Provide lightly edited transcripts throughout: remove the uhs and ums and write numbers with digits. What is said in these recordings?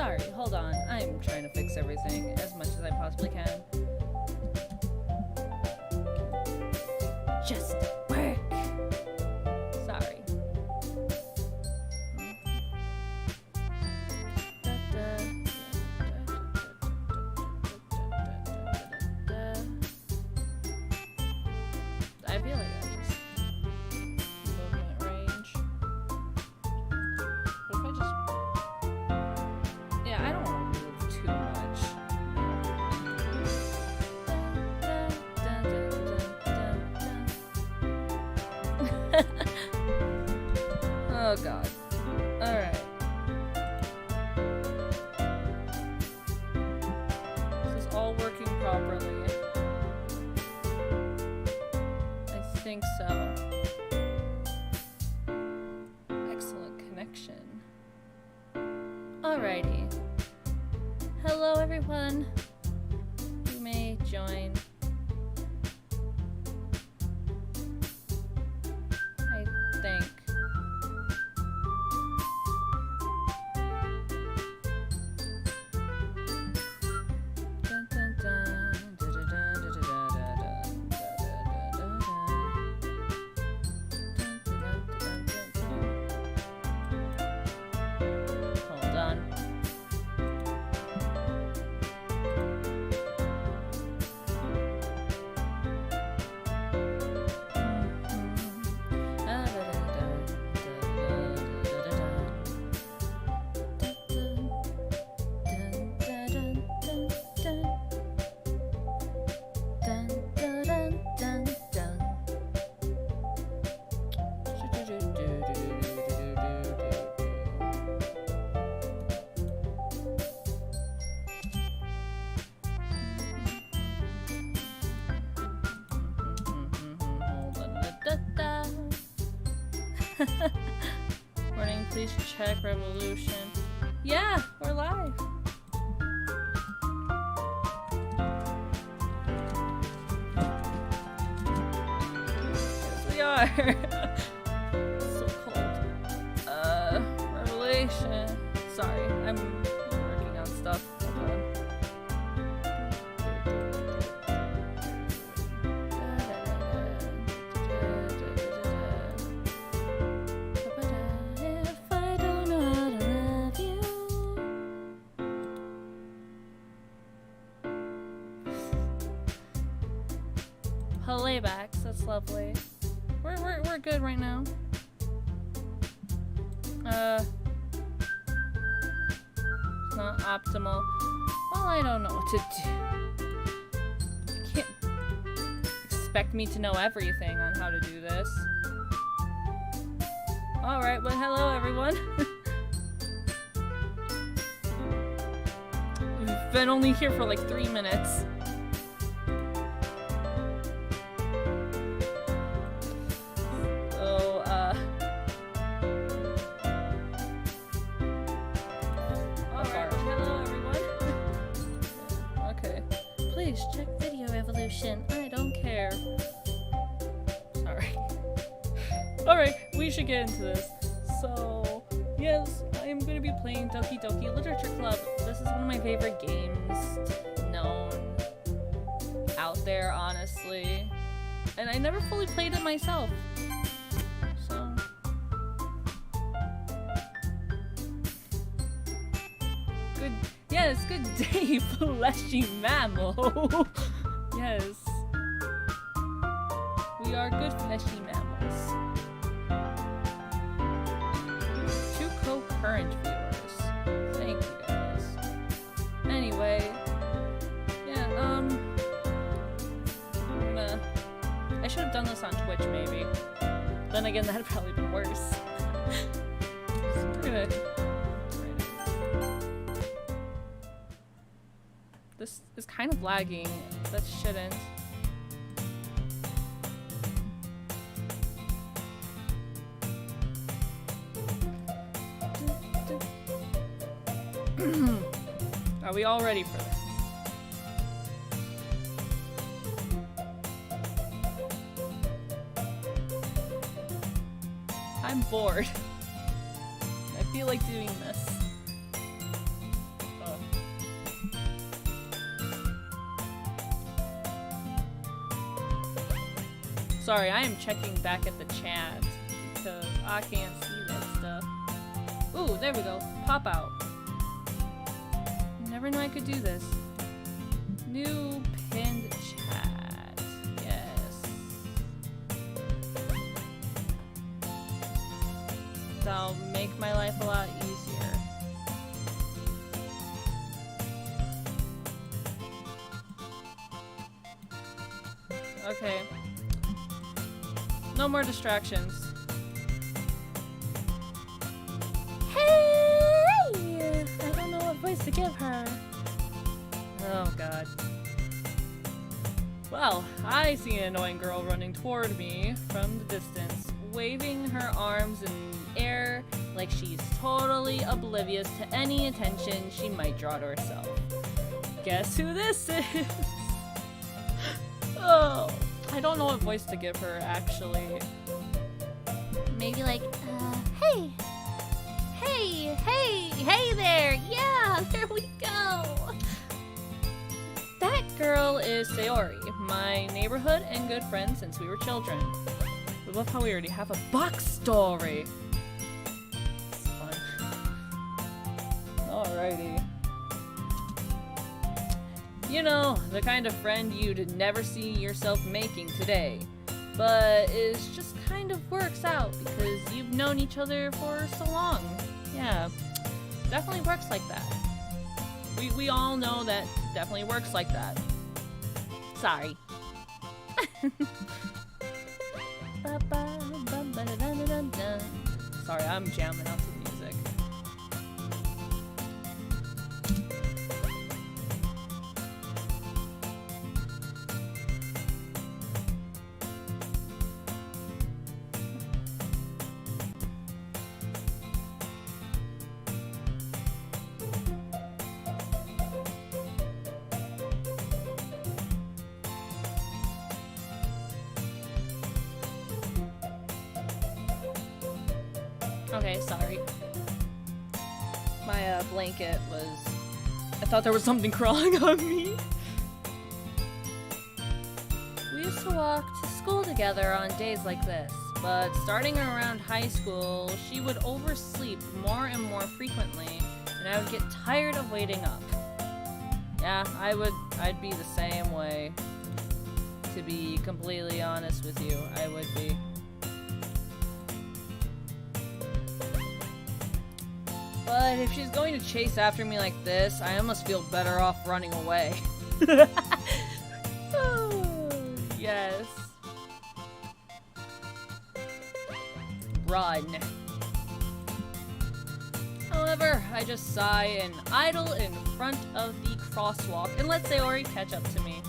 Sorry, hold on. I'm trying to fix everything as much as I possibly can. Just work. Sorry. I feel like I just movement range. What if I just... Yeah, I don't want to move too much. Oh god. Alright. This is all working properly. I think so. Excellent connection. Alrighty. Hello everyone. You may join. I think. Dun, dun, dun, da, da, da, da, da, da, da, da, da, da, da. Hold on. Warning, please check Revolution. Yeah, we're live. Yes, we are. So cold. Revelation. Sorry, I'm working on stuff. Hold on. Laybacks, that's lovely. We're good right now. It's not optimal. Well, I don't know what to do. You can't expect me to know everything on how to do this. Alright, well hello everyone. We've been only here for like 3 minutes. Check video evolution. I don't care. Sorry. Alright, we should get into this. So, yes, I am going to be playing Doki Doki Literature Club. This is one of my favorite games known out there, honestly. And I never fully played it myself. So... Good. Yes, good day, fleshy mammal. Yes. We are good fleshy mammals. 2 concurrent viewers. Thank you guys. Anyway. Yeah, I should have done this on Twitch maybe. Then again, that'd probably been worse. So we're gonna... This is kind of lagging. That shouldn't. Are we all ready for this? I'm bored. I feel like doing this. sorry, I am checking back at the chat because I can't see that stuff. Ooh, there we go. Pop out. Never knew I could do this. New pinned chat. Yes. That'll make my life a lot easier. Okay. No more distractions. Hey! I don't know what voice to give her. Oh god. Well, I see an annoying girl running toward me from the distance, waving her arms in the air like she's totally oblivious to any attention she might draw to herself. Guess who this is? Oh, I don't know what voice to give her, actually. Maybe like, hey! Hey, hey, hey there! Yeah, there we go! That girl is Sayori, my neighborhood and good friend since we were children. I love how we already have a backstory. It's fun. Alrighty. You know, the kind of friend you'd never see yourself making today, but it just kind of works out because you've known each other for so long. Yeah, definitely works like that. We all know that definitely works like that. Sorry. Sorry, I'm jamming out to the music. Okay, sorry. My blanket was... I thought there was something crawling on me. We used to walk to school together on days like this, but starting around high school, she would oversleep more and more frequently, and I would get tired of waiting up. Yeah, I'd be the same way. To be completely honest with you, I would be. But if she's going to chase after me like this, I almost feel better off running away. Oh, yes. Run. However, I just sigh and idle in front of the crosswalk and let Sayori catch up to me.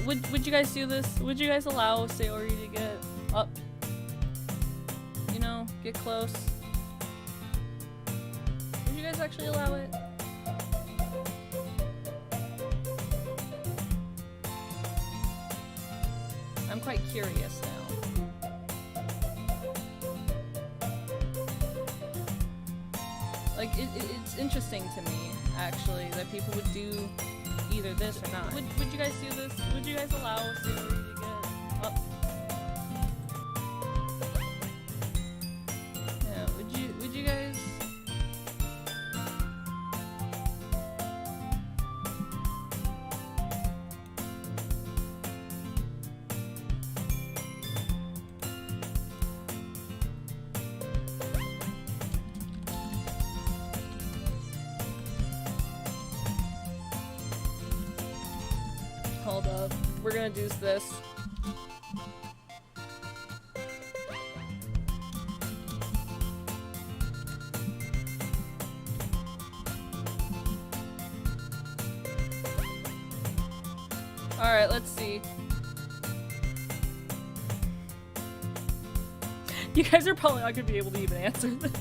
Would you guys do this? Would you guys allow Sayori to get up? You know, get close? Would you guys actually allow it? I'm quite curious now. Like, it's interesting to me, actually, that people would do either this or not. Would you guys do this? Would you guys allow Sayori to get up? Yeah, would you guys? Hold up. We're gonna do this. Alright, let's see. You guys are probably not gonna be able to even answer this.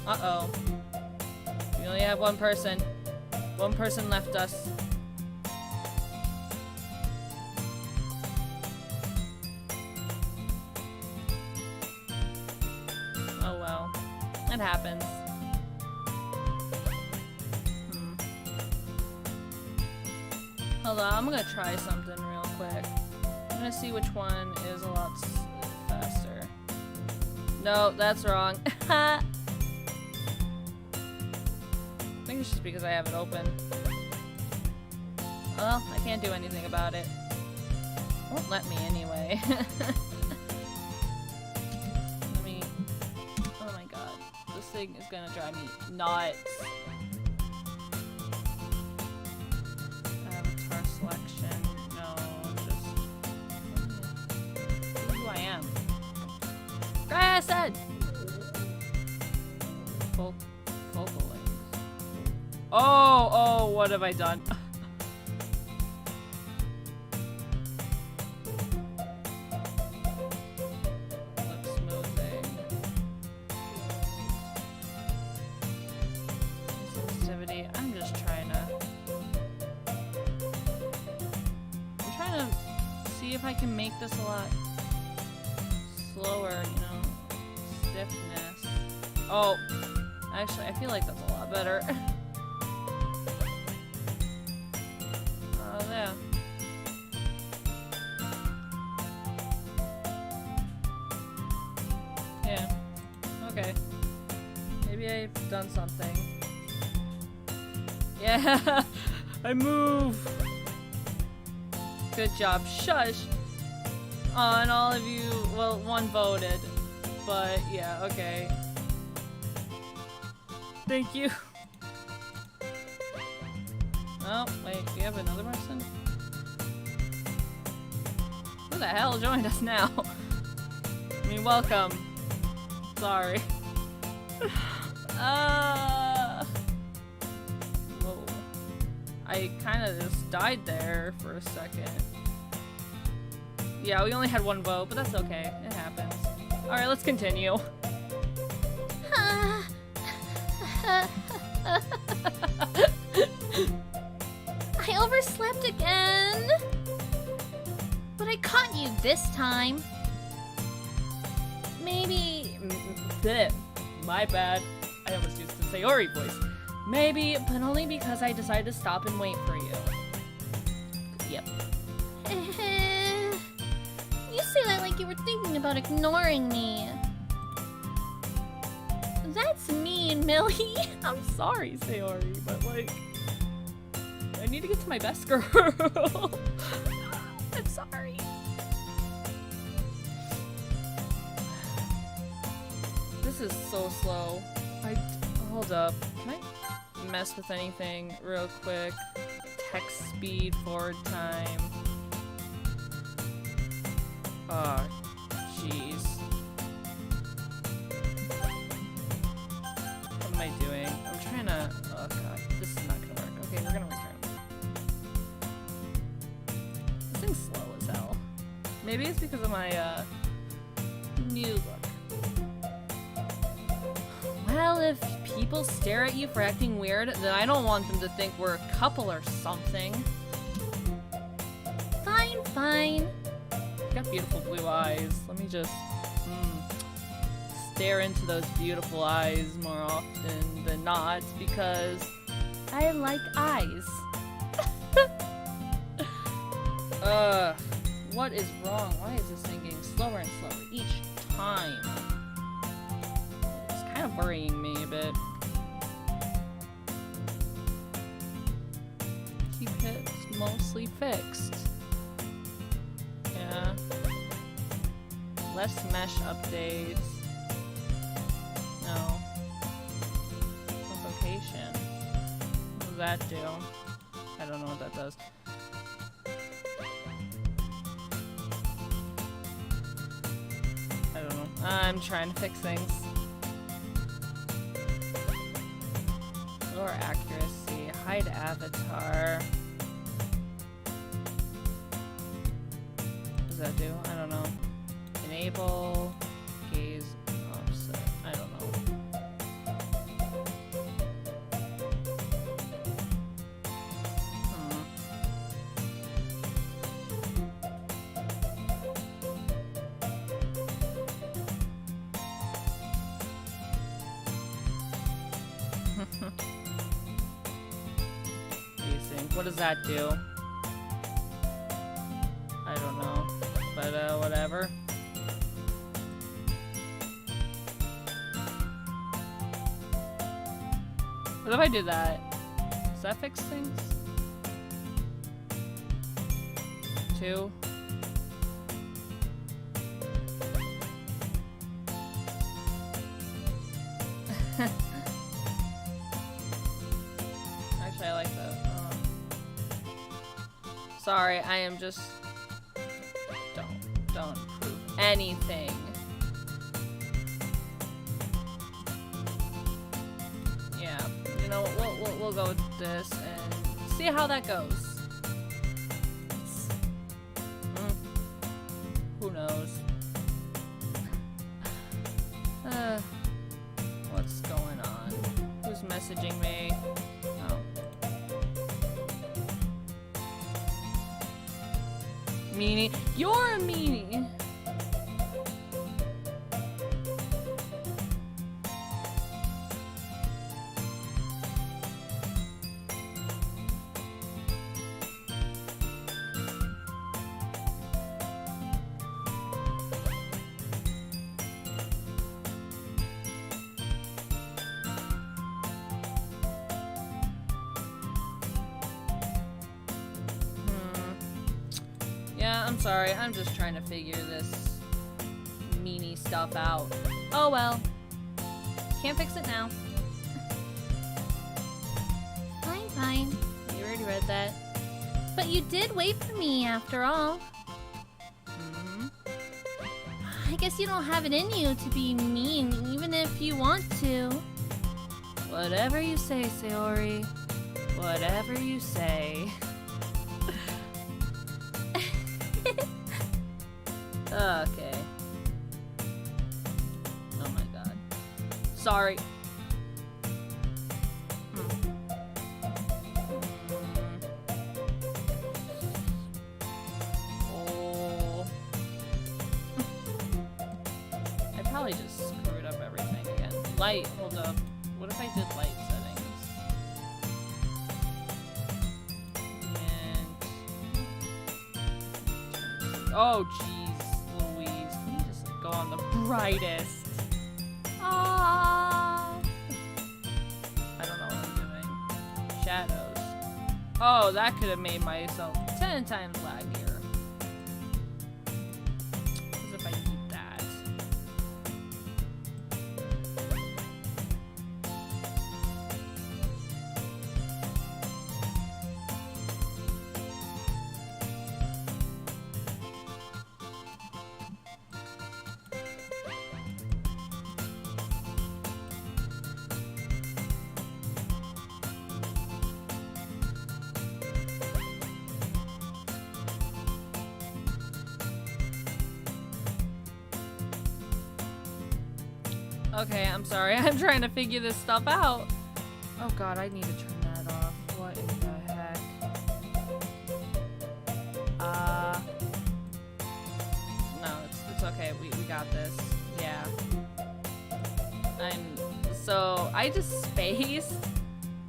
Uh-oh. We only have one person. One person left us. It happens. Hold on, I'm gonna try something real quick. I'm gonna see which one is a lot faster. No, that's wrong. I think it's just because I have it open. Well, I can't do anything about it. It won't let me anyway. Let me... Oh my god. This thing is gonna drive me nuts. Avatar selection. No, just... Who I am. Crescent! Focal length. Oh, what have I done? If I can make this a lot slower, you know, stiffness. Oh, actually, I feel like that's a lot better. Oh, there. Yeah. Okay. Maybe I've done something. Yeah, I move. Good job. Shush. Oh, and all of you, well, one voted. But, yeah, okay. Thank you. Oh, wait, do you have another person? Who the hell joined us now? I mean, welcome. Sorry. Whoa. I kind of just died there for a second. Yeah, we only had one vote, but that's okay. It happens. Alright, let's continue. I overslept again. But I caught you this time. Maybe... Bleh. My bad. I almost used the Sayori voice. Maybe, but only because I decided to stop and wait for you. Yep. You say that like you were thinking about ignoring me. That's mean, Millie. I'm sorry, Sayori, but like... I need to get to my best girl. I'm sorry. This is so slow. Hold up. Can I mess with anything real quick? Text speed, forward time. Oh, jeez. What am I doing? I'm trying to... Oh god, this is not gonna work. Okay, we're gonna return. This thing's slow as hell. Maybe it's because of my, new look. Well, if people stare at you for acting weird, then I don't want them to think we're a couple or something. Fine, fine. You got beautiful blue eyes. Let me just stare into those beautiful eyes more often than not because I like eyes. What is wrong? Why is this thing getting slower and slower each time? It's kind of worrying me a bit. Keep it mostly fixed. Yeah. Less mesh updates. No. Location. What does that do? I don't know what that does. I don't know. I'm trying to fix things. Lower accuracy. Hide avatar. What does that do? I don't know. Enable. Gaze offset. I don't know. think. What does that do? I don't know. But, whatever. What if I do that? Does that fix things? 2. Actually, I like that. Sorry, I am just... Don't prove anything. Yeah, you know, we'll go with this and see how that goes. Who knows? What's going on? Who's messaging me? Oh. Meanie. You're a meanie! Yeah, I'm sorry. I'm just trying to figure this meanie stuff out. Oh well. Can't fix it now. Fine. You already read that. But you did wait for me after all. I guess you don't have it in you to be mean, even if you want to. Whatever you say, Sayori. Whatever you say. Okay. Oh my god. Sorry. Oh. I probably just screwed up everything again. Light, hold up. What if I did light settings? And... Oh, jeez. Go on the brightest. Ah. I don't know what I'm doing. Shadows. Oh, that could have made myself 10 times laggier. As if I need that. Okay, I'm sorry. I'm trying to figure this stuff out. Oh god, I need to turn that off. What in the heck? No, it's okay. We got this. Yeah. So I just spaced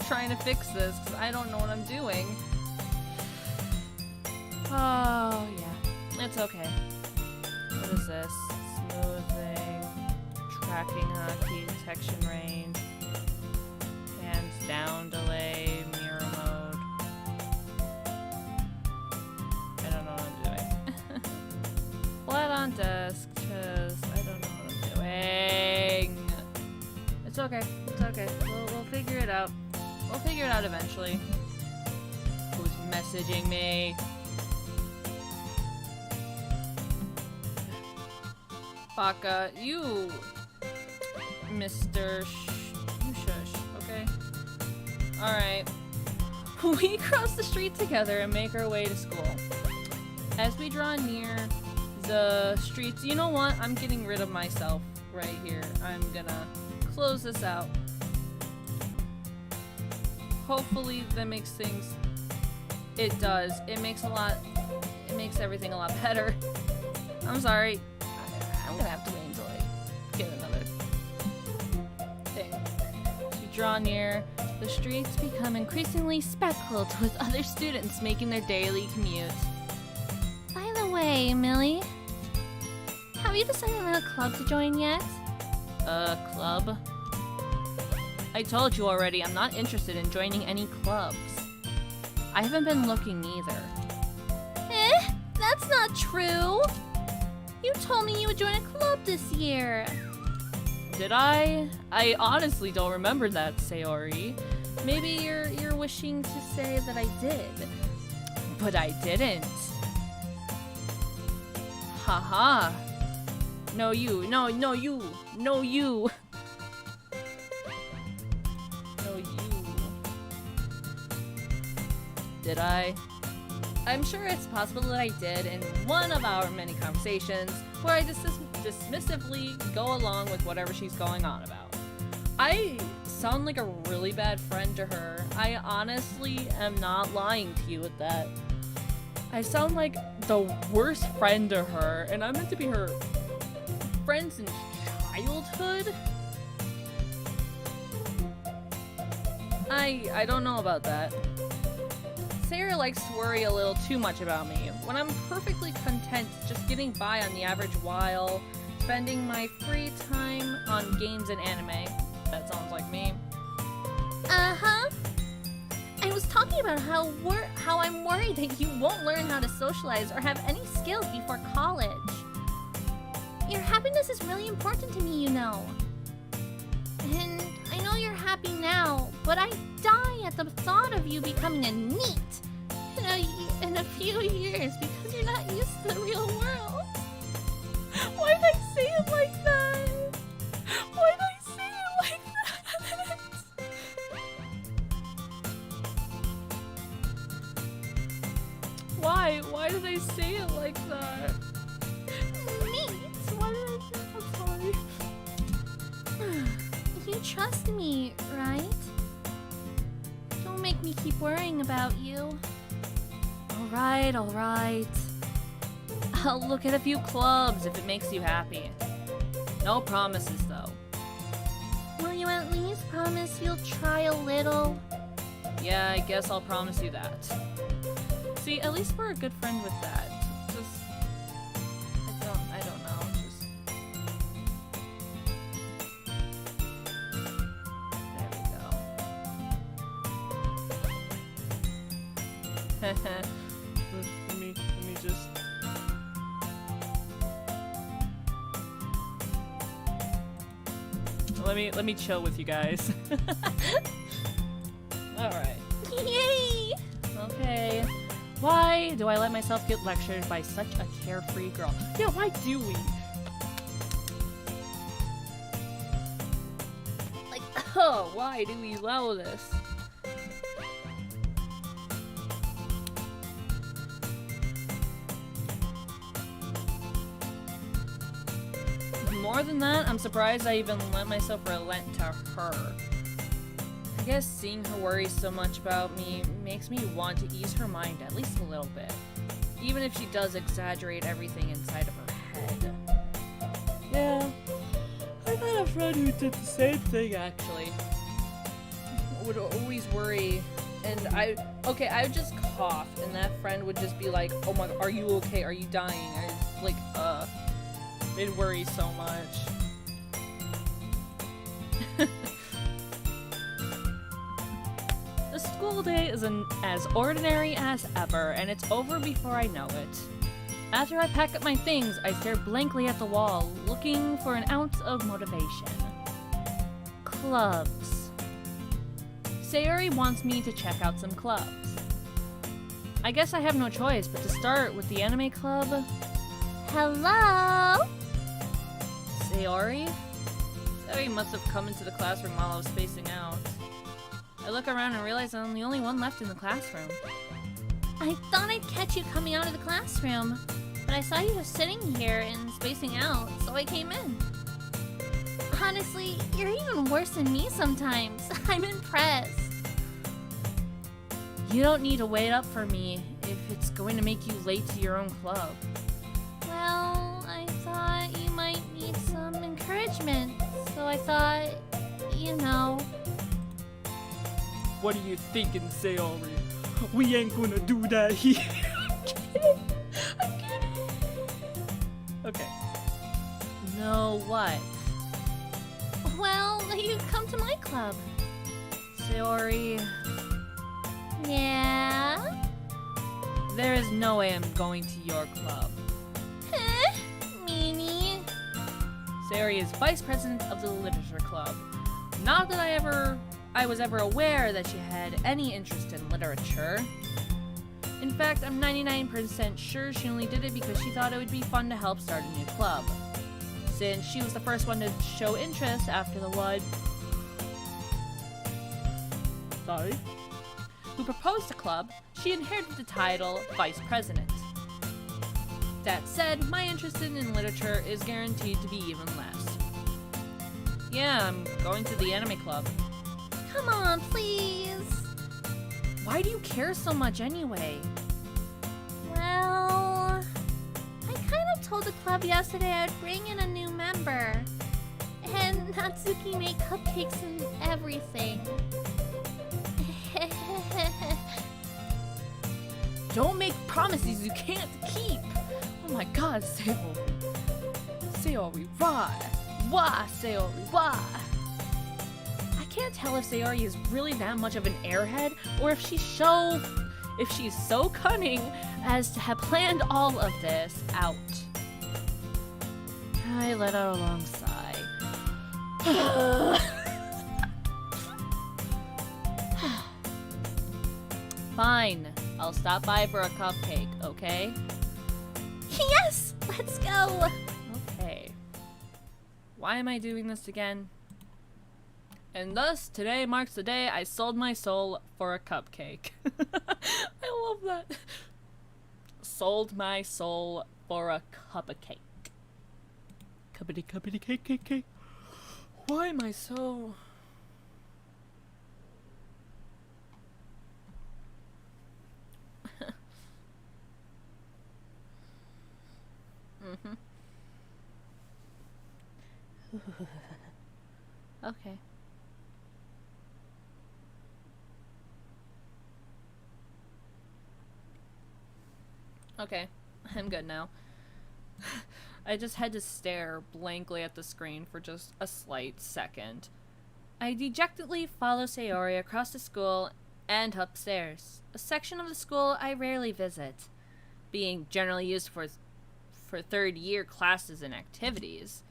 trying to fix this because I don't know what I'm doing. Oh, yeah. It's okay. What is this? Smoothing. Tracking hotkey, detection range, hands down delay, mirror mode. I don't know what I'm doing. Flat on desk, because I don't know what I'm doing. It's okay. It's okay. We'll figure it out. We'll figure it out eventually. Who's messaging me? Baka, you... Mr. You shush, okay? Alright. We cross the street together and make our way to school. As we draw near the streets... You know what? I'm getting rid of myself right here. I'm gonna close this out. Hopefully that makes things... It does. It makes everything a lot better. I'm sorry. I'm gonna have to wait until I get another thing. So you draw near The streets become increasingly speckled with other students making their daily commute. By the way, Millie, have you decided on a club to join yet? Club? I told you already, I'm not interested in joining any clubs. I haven't been looking either. That's not true! You told me you would join a club this year. Did I? I honestly don't remember that, Sayori. Maybe you're wishing to say that I did. But I didn't. Haha. No you. No you. No you. No you. Did I? I'm sure it's possible that I did in one of our many conversations where I dismissively go along with whatever she's going on about. I sound like a really bad friend to her. I honestly am not lying to you with that. I sound like the worst friend to her, and I'm meant to be her friend since childhood? I don't know about that. Sarah likes to worry a little too much about me, when I'm perfectly content just getting by on the average while spending my free time on games and anime. That sounds like me. Uh-huh. I was talking about how I'm worried that you won't learn how to socialize or have any skills before college. Your happiness is really important to me, you know. And I know you're happy now, but I die at the thought of you becoming a NEET in a few years because you're not used to the real world. Why did I say it like that? Why did I say it like that? Why? Why did I say it like that? NEET? Why did I say I'm sorry? You trust me, right? Don't make me keep worrying about you. Alright. I'll look at a few clubs if it makes you happy. No promises, though. Will you at least promise you'll try a little? Yeah, I guess I'll promise you that. See, at least we're a good friend with that. Just... I don't know, just... There we go. Let me just... Let me chill with you guys. Alright. Yay! Okay. Why do I let myself get lectured by such a carefree girl? Yeah, why do we? Like, oh, why do we allow this? More than that, I'm surprised I even let myself relent to her. I guess seeing her worry so much about me makes me want to ease her mind at least a little bit. Even if she does exaggerate everything inside of her head. Yeah, I've had a friend who did the same thing actually. Would always worry, and I would just cough, and that friend would just be like, "Oh my god, are you okay? Are you dying?" It'd worry so much. The school day is as ordinary as ever, and it's over before I know it. After I pack up my things, I stare blankly at the wall, looking for an ounce of motivation. Clubs. Sayori wants me to check out some clubs. I guess I have no choice but to start with the anime club. Hello? Sayori? Sayori must have come into the classroom while I was spacing out. I look around and realize I'm the only one left in the classroom. I thought I'd catch you coming out of the classroom, but I saw you just sitting here and spacing out, so I came in. Honestly, you're even worse than me sometimes. I'm impressed. You don't need to wait up for me if it's going to make you late to your own club. Well, I thought you might need some encouragement, so I thought, you know. What are you thinking, Sayori? We ain't gonna do that here. I'm kidding. Okay. No, what? Well, you come to my club. Sayori, Yeah? there is no way I'm going to your club. Huh? Mimi? Sayori is vice president of the literature club. Not that I was ever aware that she had any interest in literature. In fact, I'm 99% sure she only did it because she thought it would be fun to help start a new club, since she was the first one to show interest after the one who proposed the club. She inherited the title Vice President. That said, my interest in literature is guaranteed to be even less. Yeah, I'm going to the anime club. Come on, please. Why do you care so much anyway? Well, I kind of told the club yesterday I'd bring in a new member. And Natsuki made cupcakes and everything. Don't make promises you can't keep! Oh my god, Sayori. Sayori, why? Why, Sayori, why? I can't tell if Sayori is really that much of an airhead, or if she's so cunning as to have planned all of this out. I let out a long sigh. Fine. I'll stop by for a cupcake, okay? Yes! Let's go! Okay. Why am I doing this again? And thus, today marks the day I sold my soul for a cupcake. I love that. Sold my soul for a cupcake. Cuppity cake. Why am I so... Okay. Okay, I'm good now. I just had to stare blankly at the screen for just a slight second. I dejectedly follow Sayori across the school and upstairs, a section of the school I rarely visit, being generally used for third-year classes and activities.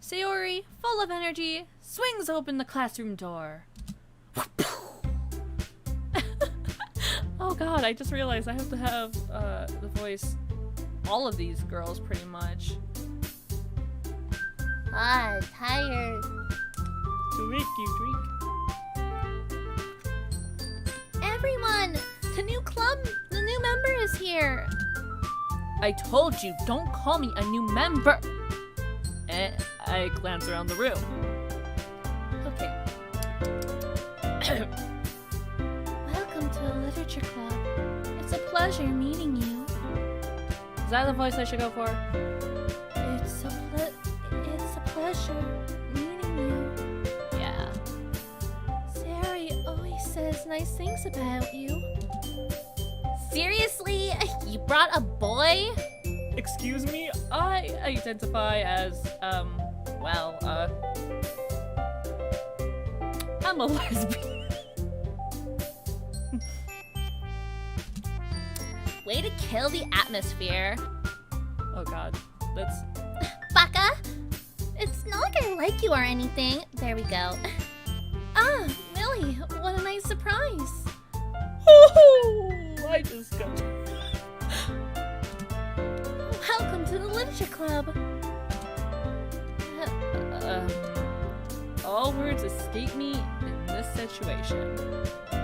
Sayori, full of energy, swings open the classroom door. Oh god, I just realized I have to have the voice all of these girls pretty much. Tired. Drink. Everyone! The new member is here! I told you, don't call me a new member! I glance around the room. Okay. Welcome to the Literature Club. It's a pleasure meeting you. Is that the voice I should go for? It's a pleasure meeting you. Yeah. Sayori always says nice things about you. Seriously? You brought a boy? Excuse me? I identify as, I'm a lesbian. Way to kill the atmosphere. Oh god, that's... Baka! It's not like I like you or anything. There we go. Ah, Millie, what a nice surprise. I just got... Welcome to the Literature Club. All words escape me in this situation.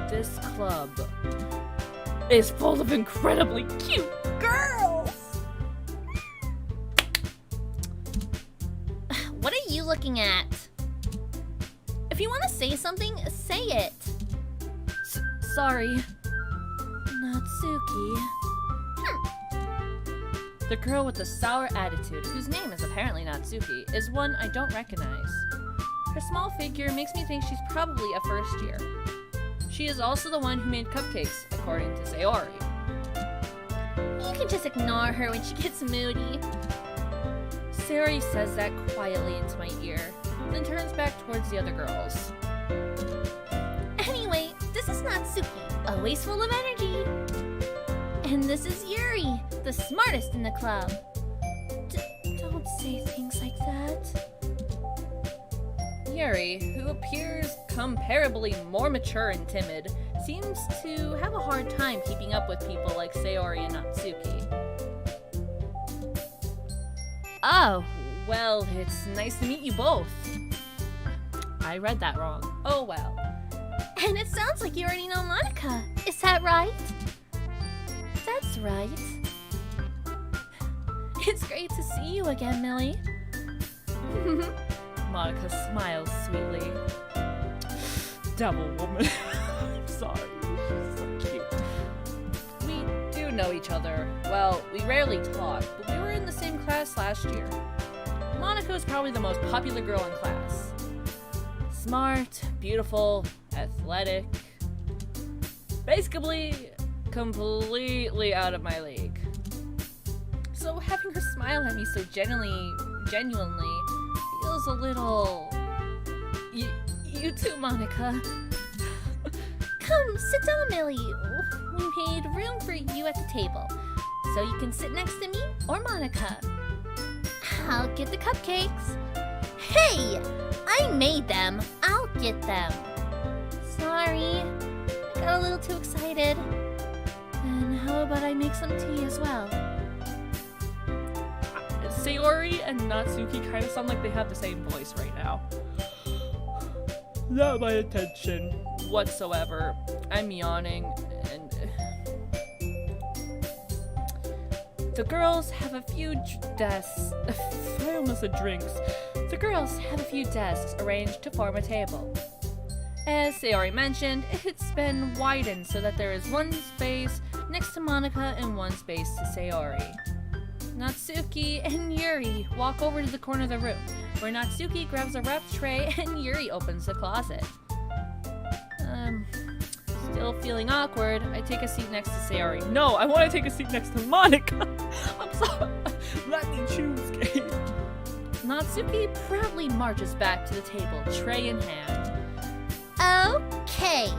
This club is full of incredibly cute girls! What are you looking at? If you want to say something, say it. Sorry. Natsuki. The girl with the sour attitude, whose name is apparently Natsuki, is one I don't recognize. Her small figure makes me think she's probably a first year. She is also the one who made cupcakes, according to Sayori. You can just ignore her when she gets moody. Sayori says that quietly into my ear, then turns back towards the other girls. Anyway, this is Natsuki, always full of energy. And this is Yuri, the smartest in the club. Don't say things like that. Yuri, who appears comparably more mature and timid, seems to have a hard time keeping up with people like Sayori and Natsuki. Oh, well, it's nice to meet you both. I read that wrong. Oh well. And it sounds like you already know Monica. Is that right? That's right. It's great to see you again, Millie. Monica smiles sweetly. Devil woman. I'm sorry. She's so cute. We do know each other. Well, we rarely talk, but we were in the same class last year. Monica is probably the most popular girl in class. Smart, beautiful, athletic. Basically, completely out of my league. So having her smile at me so genuinely feels a little... You too, Monica. Come, sit down, Millie. We made room for you at the table, so you can sit next to me or Monica. I'll get the cupcakes. Hey! I made them. I'll get them. Sorry. I got a little too excited. And how about I make some tea as well? Sayori and Natsuki kind of sound like they have the same voice right now. Not my intention whatsoever. I'm yawning and... The girls have a few desks... I almost said drinks. The girls have a few desks arranged to form a table. As Sayori mentioned, it's been widened so that there is one space next to Monica and one space to Sayori. Natsuki and Yuri walk over to the corner of the room, where Natsuki grabs a wrapped tray and Yuri opens the closet. Still feeling awkward, I take a seat next to Sayori. No, I want to take a seat next to Monica! I'm sorry! Let me choose, Kate! Natsuki proudly marches back to the table, tray in hand. Okay,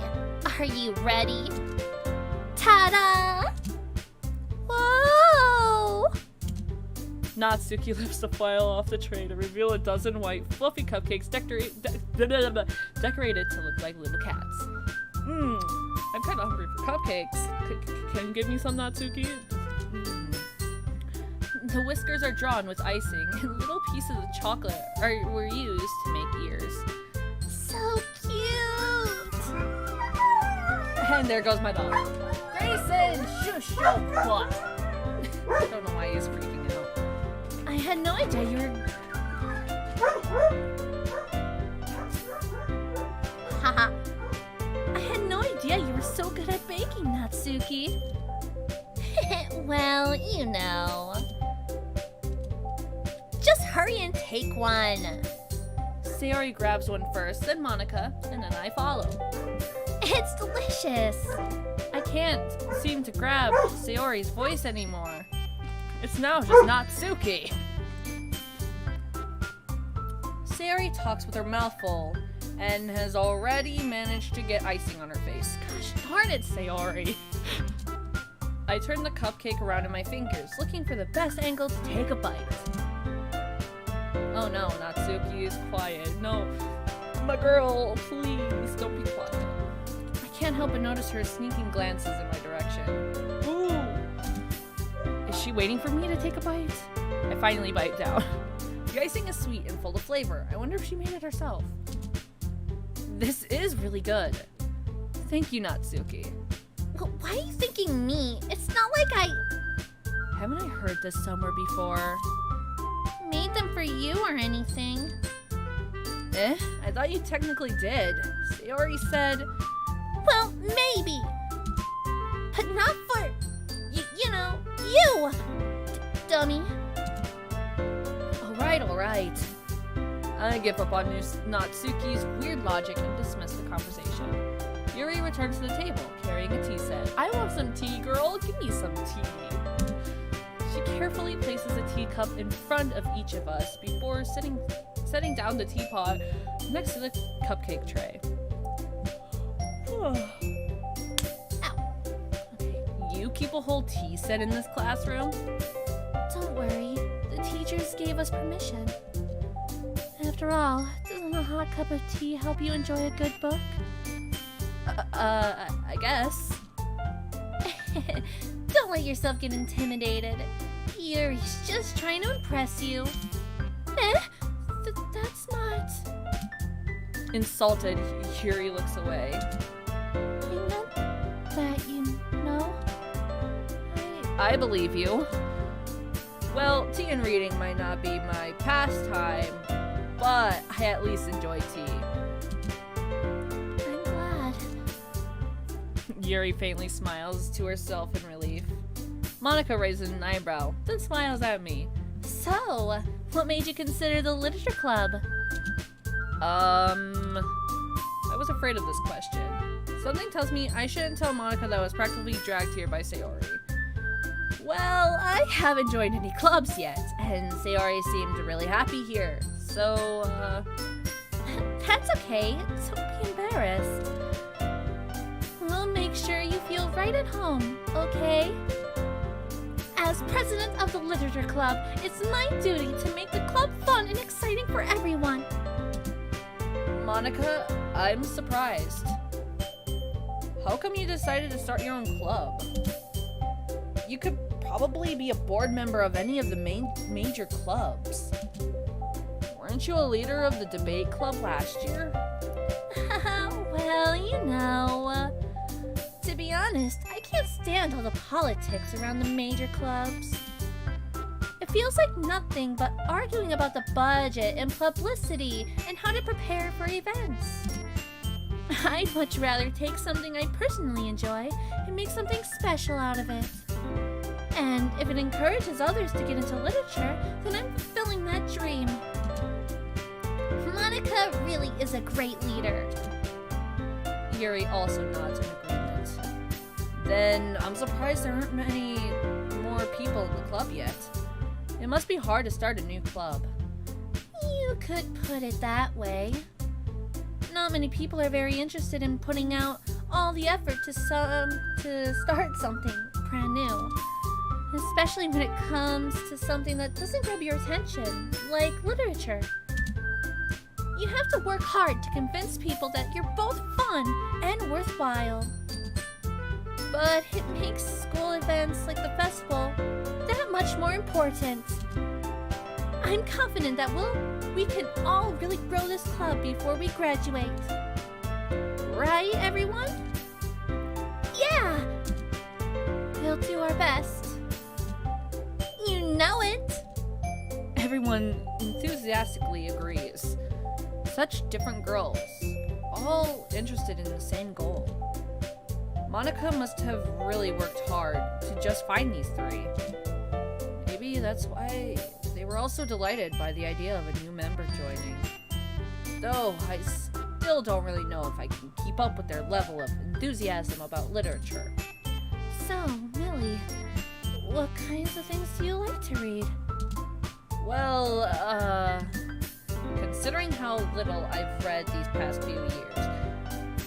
are you ready? Ta-da! Whoa! Natsuki lifts the file off the tray to reveal a dozen white, fluffy cupcakes decorated to look like little cats. I'm kind of hungry for cupcakes. Can you give me some, Natsuki? The whiskers are drawn with icing, and little pieces of chocolate were used to make ears. So cute! And there goes my dog. Grayson, shush your butt! I don't know why he's freaking out. I had no idea you were... Haha. I had no idea you were so good at baking, Natsuki. Well, you know. Just hurry and take one. Sayori grabs one first, then Monica, and then I follow. It's delicious. I can't seem to grab Sayori's voice anymore. It's now just Natsuki. Sayori talks with her mouth full and has already managed to get icing on her face. Gosh darn it, Sayori. I turn the cupcake around in my fingers, looking for the best angle to take a bite. Oh no, Natsuki is quiet. No, my girl, please don't be quiet. I can't help but notice her sneaking glances in my direction. Ooh! Is she waiting for me to take a bite? I finally bite down. The icing is sweet and full of flavor. I wonder if she made it herself. This is really good. Thank you, Natsuki. Why are you thinking me? It's not like I... Haven't I heard this somewhere before? made them for you or anything. I thought you technically did. Sayori said... Well, maybe. But not for, you know, you! Dummy. Alright. I give up on Natsuki's weird logic and dismiss the conversation. Yuri returns to the table, carrying a tea set. I want some tea, girl. Give me some tea. She carefully places a teacup in front of each of us before setting down the teapot next to the cupcake tray. Ow. Okay, you keep a whole tea set in this classroom? Don't worry, the teachers gave us permission. After all, doesn't a hot cup of tea help you enjoy a good book? I guess. Don't let yourself get intimidated. Yuri's just trying to impress you. That's not... Insulted, Yuri looks away. I meant that, you know? I believe you. Well, tea and reading might not be my pastime, but I at least enjoy tea. I'm glad. Yuri faintly smiles to herself in relief. Monica raises an eyebrow, then smiles at me. So, what made you consider the literature club? I was afraid of this question. Something tells me I shouldn't tell Monica that I was practically dragged here by Sayori. Well, I haven't joined any clubs yet, and Sayori seemed really happy here, so, That's okay. Don't be embarrassed. We'll make sure you feel right at home, okay? As president of the literature club, it's my duty to make the club fun and exciting for everyone. Monica, I'm surprised. How come you decided to start your own club? You could probably be a board member of any of the major clubs. Weren't you a leader of the debate club last year? Well, you know, to be honest, I can't stand all the politics around the major clubs. It feels like nothing but arguing about the budget and publicity and how to prepare for events. I'd much rather take something I personally enjoy and make something special out of it. And if it encourages others to get into literature, then I'm fulfilling that dream. Monica really is a great leader. Yuri also nods in agreement. Then I'm surprised there aren't many more people in the club yet. It must be hard to start a new club. You could put it that way. Not many people are very interested in putting out all the effort to start something brand new. Especially when it comes to something that doesn't grab your attention, like literature. You have to work hard to convince people that you're both fun and worthwhile. But it makes school events like the festival that much more important. I'm confident that we can all really grow this club before we graduate. Right, everyone? Yeah! We'll do our best. You know it! Everyone enthusiastically agrees. Such different girls, all interested in the same goal. Monica must have really worked hard to just find these three. Maybe that's why they were all so delighted by the idea of a new member joining. Though I still don't really know if I can keep up with their level of enthusiasm about literature. So, Millie, what kinds of things do you like to read? Well, considering how little I've read these past few years,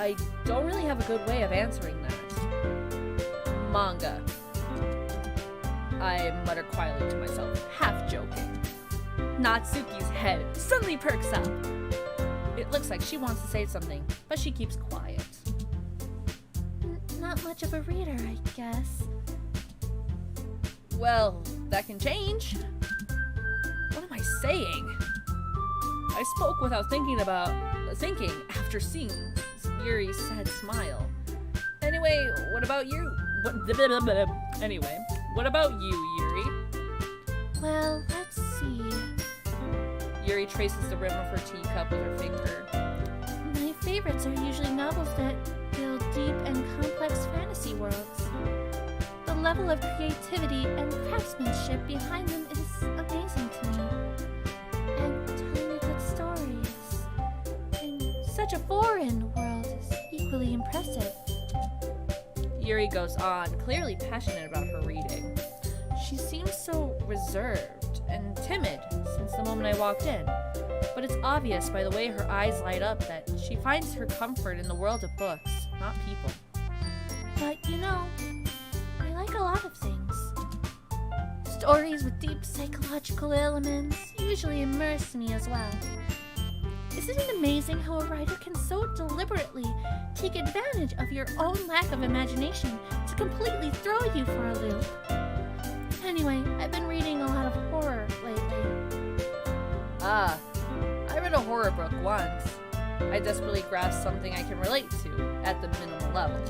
I don't really have a good way of answering that. Manga. I mutter quietly to myself, half joking. Natsuki's head suddenly perks up. It looks like she wants to say something, but she keeps quiet. Not much of a reader, I guess. Well, that can change. What am I saying? I spoke without thinking after seeing Yuri's sad smile. Anyway, what about you? Anyway, what about you, Yuri? Well, let's see. Yuri traces the rim of her teacup with her finger. My favorites are usually novels that build deep and complex fantasy worlds. The level of creativity and craftsmanship behind them is amazing to me. And telling a good stories in such a foreign world is equally equally impressive. Yuri goes on, clearly passionate about her reading. She seems so reserved and timid since the moment I walked in, but it's obvious by the way her eyes light up that she finds her comfort in the world of books, not people. But you know, I like a lot of things. Stories with deep psychological elements usually immerse me as well. Isn't it amazing how a writer can so deliberately take advantage of your own lack of imagination to completely throw you for a loop? Anyway, I've been reading a lot of horror lately. Ah, I read a horror book once. I desperately grasped something I can relate to at the minimal level.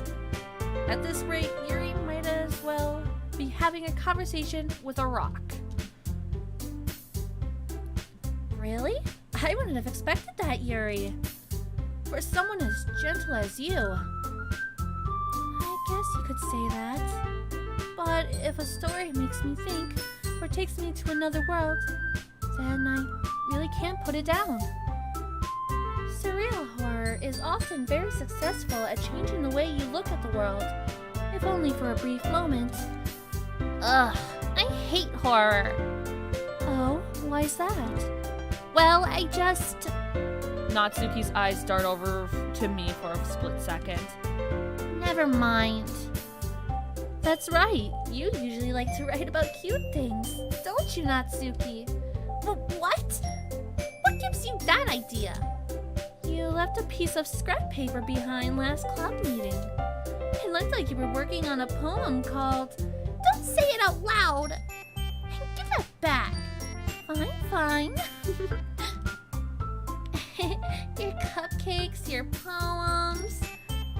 At this rate, Yuri might as well be having a conversation with a rock. Really? I wouldn't have expected that, Yuri. For someone as gentle as you. I guess you could say that. But if a story makes me think, or takes me to another world, then I really can't put it down. Surreal horror is often very successful at changing the way you look at the world, if only for a brief moment. Ugh, I hate horror. Oh, why's that? Well, I just... Natsuki's eyes dart over to me for a split second. Never mind. That's right, you usually like to write about cute things, don't you, Natsuki? What? What gives you that idea? You left a piece of scrap paper behind last club meeting. It looked like you were working on a poem called... Don't say it out loud! Give that back. Fine. Your cupcakes, your poems,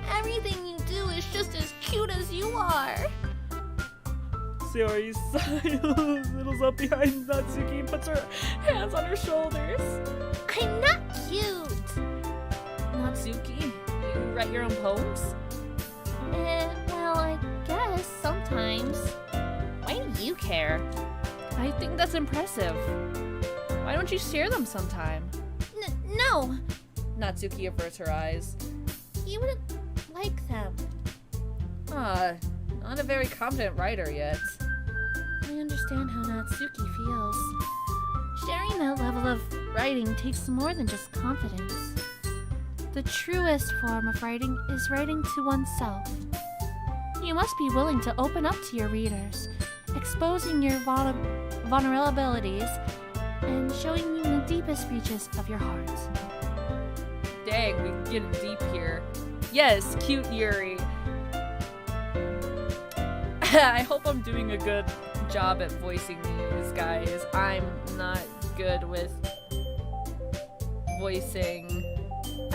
everything you do is just as cute as you are. Sayori siddles up behind Natsuki and puts her hands on her shoulders. I'm not cute. Natsuki, you write your own poems? Well, I guess sometimes. Why do you care? I think that's impressive. Why don't you share them sometime? No. Natsuki averts her eyes. You wouldn't like them. Not a very confident writer yet. I understand how Natsuki feels. Sharing that level of writing takes more than just confidence. The truest form of writing is writing to oneself. You must be willing to open up to your readers, exposing your vulnerabilities, and showing them the deepest reaches of your heart. Dang, we get deep here. Yes, cute Yuri. I hope I'm doing a good job at voicing these guys. I'm not good with voicing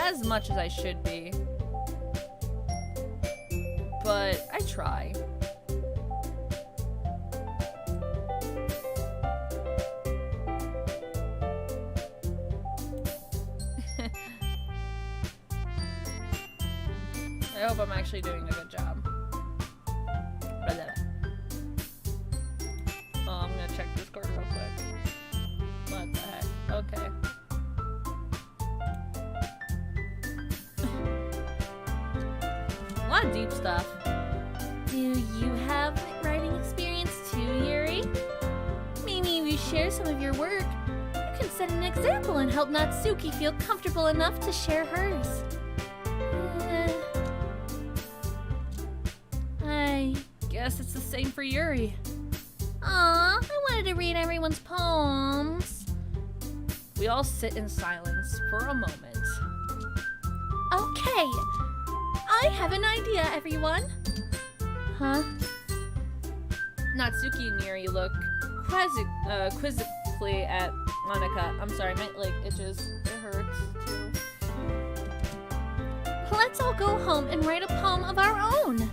as much as I should be. But I try. I hope I'm actually doing a good job. Oh, I'm gonna check Discord real quick. What the heck? Okay. A lot of deep stuff. Do you have writing experience too, Yuri? Maybe we share some of your work. You can set an example and help Natsuki feel comfortable enough to share hers. I guess it's the same for Yuri. Aw, I wanted to read everyone's poems. We all sit in silence for a moment. Okay, I have an idea, everyone. Huh? Natsuki and Yuri look quizzically at Monica. I'm sorry, my leg itches. It hurts too. Let's all go home and write a poem of our own.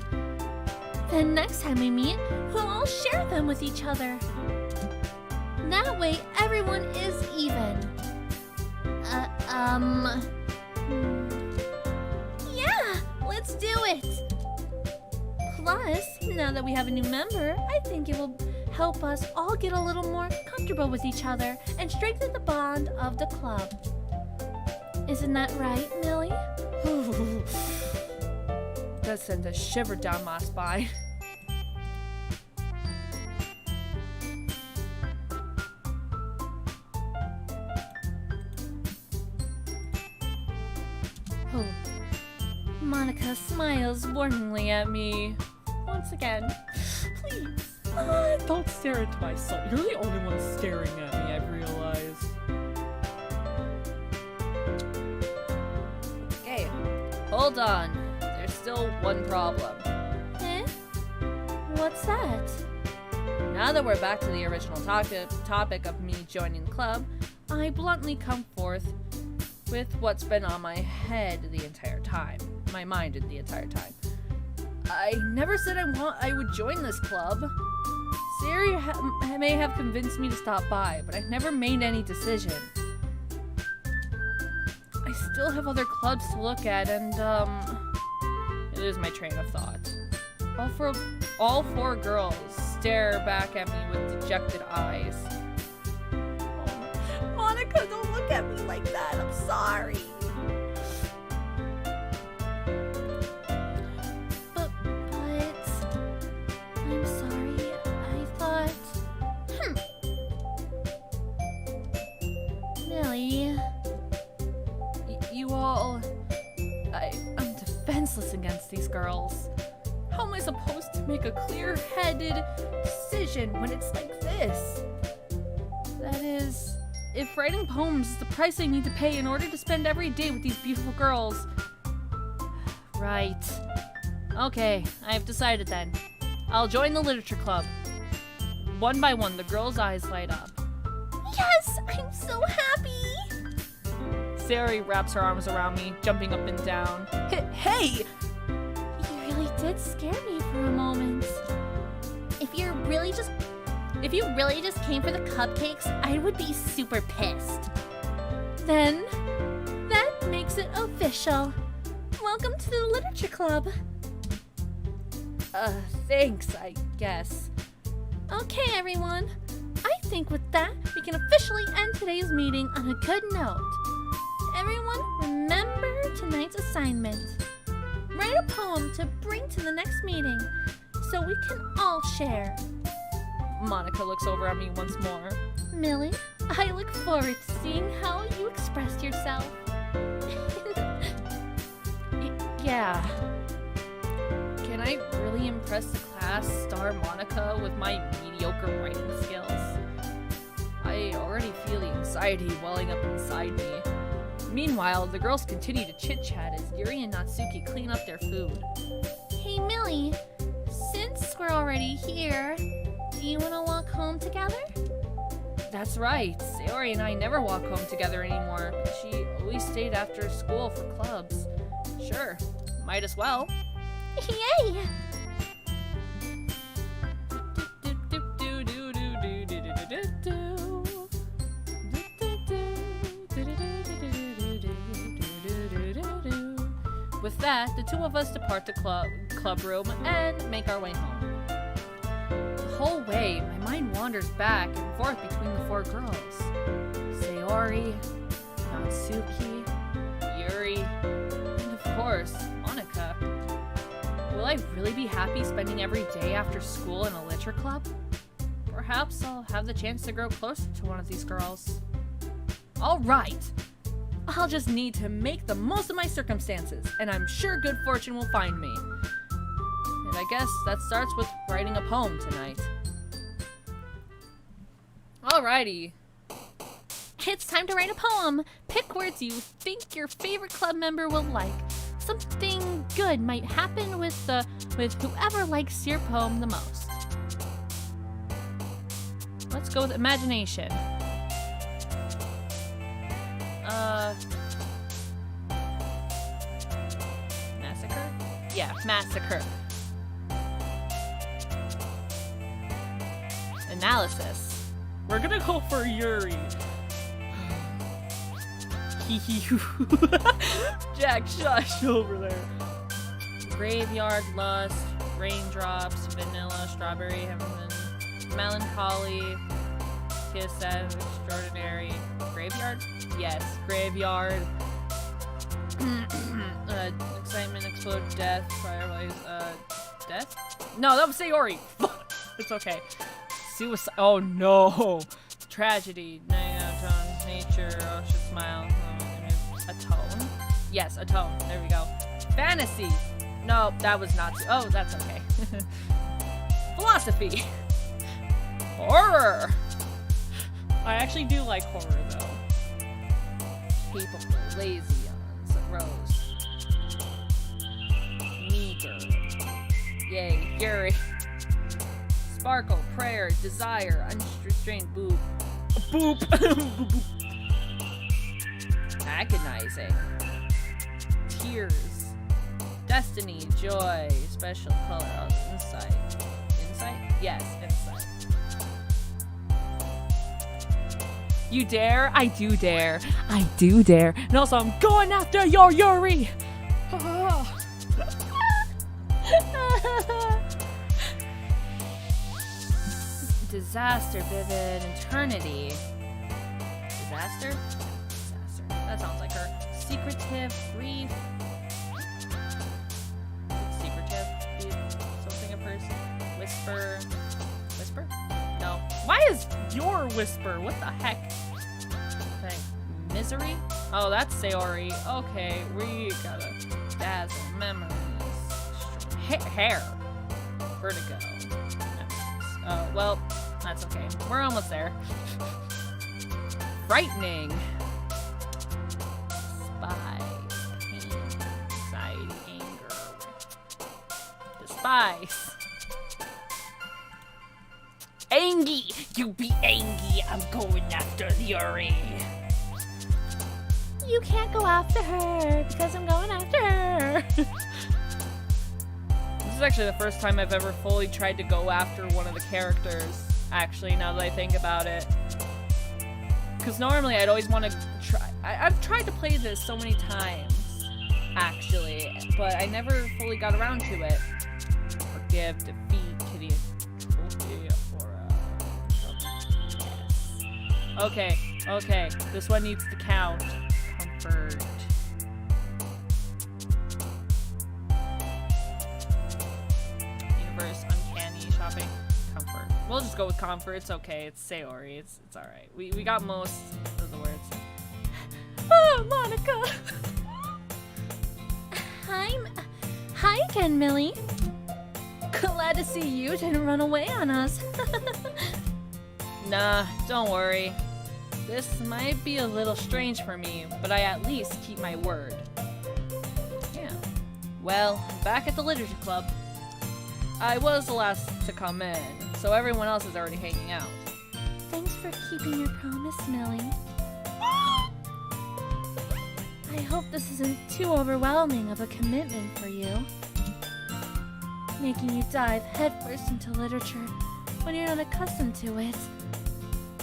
Then next time we meet, we'll all share them with each other. That way, everyone is even. Yeah, let's do it. Plus, now that we have a new member, I think it will help us all get a little more comfortable with each other and strengthen the bond of the club. Isn't that right, Millie? That sends a shiver down my spine. Oh. Monica smiles warningly at me. Once again. Please, don't stare into my soul. You're the only one staring at me, I've realized. Okay, hold on. There's still one problem. Eh? What's that? Now that we're back to the original topic of me joining the club, I bluntly come forth with what's been on my head the entire time. My mind the entire time. I never said I would join this club. Siri may have convinced me to stop by, but I never made any decision. I still have other clubs to look at, and it is my train of thought. All four girls stare back at me with dejected eyes. Oh, Monica, don't look at me like that. I'm sorry. But I'm sorry. I thought. Millie. You all... I'm defenseless against these girls. How am I supposed to make a clear-headed decision when it's like this? That is, if writing poems is the price I need to pay in order to spend every day with these beautiful girls. Right. Okay, I have decided then. I'll join the literature club. One by one, the girls' eyes light up. Yes, I'm so happy. Sari wraps her arms around me, jumping up and down. Hey! You really did scare me for a moment. If you really just came for the cupcakes, I would be super pissed. Then, that makes it official. Welcome to the literature club. Thanks, I guess. Okay, everyone. I think with that, we can officially end today's meeting on a good note. Everyone, remember tonight's assignment. Write a poem to bring to the next meeting so we can all share. Monica looks over at me once more. Millie, I look forward to seeing how you express yourself. Yeah. Can I really impress the class star Monica with my mediocre writing skills? I already feel the anxiety welling up inside me. Meanwhile, the girls continue to chit-chat as Yuri and Natsuki clean up their food. Hey Millie, since we're already here, do you want to walk home together? That's right. Sayori and I never walk home together anymore. She always stayed after school for clubs. Sure, might as well. Yay! With that, the two of us depart the club room and make our way home. The whole way, my mind wanders back and forth between the four girls. Sayori, Natsuki, Yuri, and of course, Monica. Will I really be happy spending every day after school in a literature club? Perhaps I'll have the chance to grow closer to one of these girls. Alright! I'll just need to make the most of my circumstances, and I'm sure good fortune will find me. And I guess that starts with writing a poem tonight. Alrighty. It's time to write a poem. Pick words you think your favorite club member will like. Something good might happen with whoever likes your poem the most. Let's go with imagination. Massacre? Yeah, massacre. Analysis. We're gonna go for Yuri. Jack, shush over there. Graveyard, lust, raindrops, vanilla, strawberry, heaven, melancholy, kiss as extraordinary. Graveyard? Yes, graveyard. Excitement, explode, death, fireflies, death? No, that was Sayori. It's okay. Suicide. Oh no. Tragedy. Tone. Nature. Oh, should smile. A tone? Yes, a tone. There we go. Fantasy. No, that was not. Oh, that's okay. Philosophy. Horror. I actually do like horror though. Capable, lazy, rose. Meager. Yay, fury. Sparkle, prayer, desire, unrestrained boob. Boop. Boop, boop. Agonizing. Tears. Destiny, joy, special color. Oh, insight. Insight? Yes, insight. You dare? I do dare. I do dare. And also, I'm going after your Yuri! Disaster, vivid, eternity. Disaster? Disaster. That sounds like her. Secretive, grief. Secretive, grief. Something a person. Whisper. Whisper? No. Why is your whisper? What the heck? Okay. Misery? Oh, that's Sayori. Okay, we gotta dazzle, memories. Hair. Vertigo. Memories. Oh, well, that's okay. We're almost there. Frightening. Spy. Pain. Anxiety. Anger. Despise. Angie! You be Angie! I'm going after Yuri! You can't go after her because I'm going after her. This is actually the first time I've ever fully tried to go after one of the characters, actually, now that I think about it. Because normally I'd always want to try... I've tried to play this so many times, actually, but I never fully got around to it. Forgive, defeat, kitty, trophy, or Okay, okay, this one needs to count. Comfort. Universe, uncanny, shopping, comfort. We'll just go with comfort. It's okay. It's Sayori. It's alright. We got most of the words. Oh, Monica! Hi again, Millie. Glad to see you didn't run away on us. Nah, don't worry. This might be a little strange for me, but I at least keep my word. Yeah. Well, back at the literature club. I was the last to come in, so everyone else is already hanging out. Thanks for keeping your promise, Millie. I hope this isn't too overwhelming of a commitment for you. Making you dive headfirst into literature when you're not accustomed to it.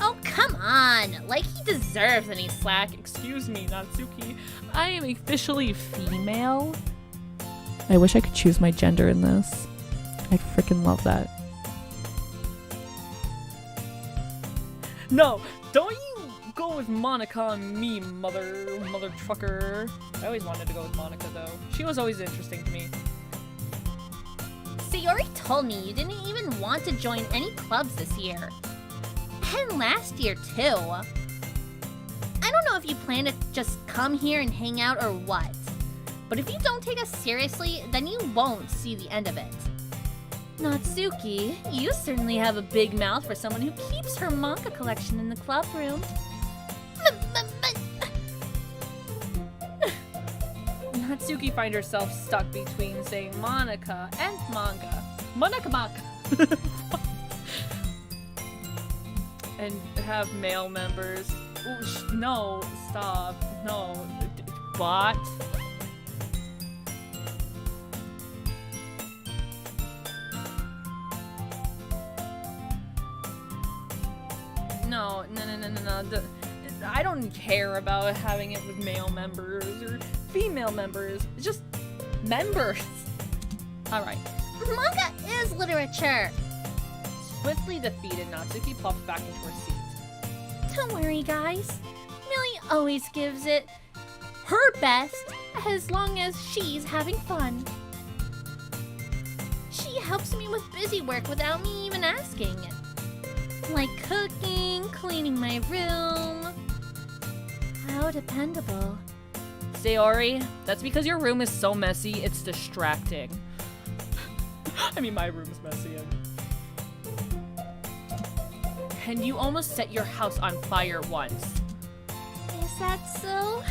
Oh, come on! Like he deserves any slack. Excuse me, Natsuki. I am officially female. I wish I could choose my gender in this. I'd freaking love that. No, don't you go with Monica and me, mother trucker. I always wanted to go with Monica though. She was always interesting to me. Sayori told me you didn't even want to join any clubs this year. And last year, too. I don't know if you plan to just come here and hang out or what. But if you don't take us seriously, then you won't see the end of it. Natsuki, you certainly have a big mouth for someone who keeps her manga collection in the club room. Natsuki finds herself stuck between saying Monica and manga. Monica. And have male members. Ooh, no, stop. No. What? No. I don't care about having it with male members or female members. It's just members. Alright. Manga is literature. Swiftly defeated, Natsuki plops back into her seat. Don't worry, guys. Millie always gives it her best as long as she's having fun. She helps me with busy work without me even asking. Like cooking, cleaning my room. How dependable. Sayori, that's because your room is so messy, it's distracting. I mean, my room is messy. And you almost set your house on fire once. Is that so?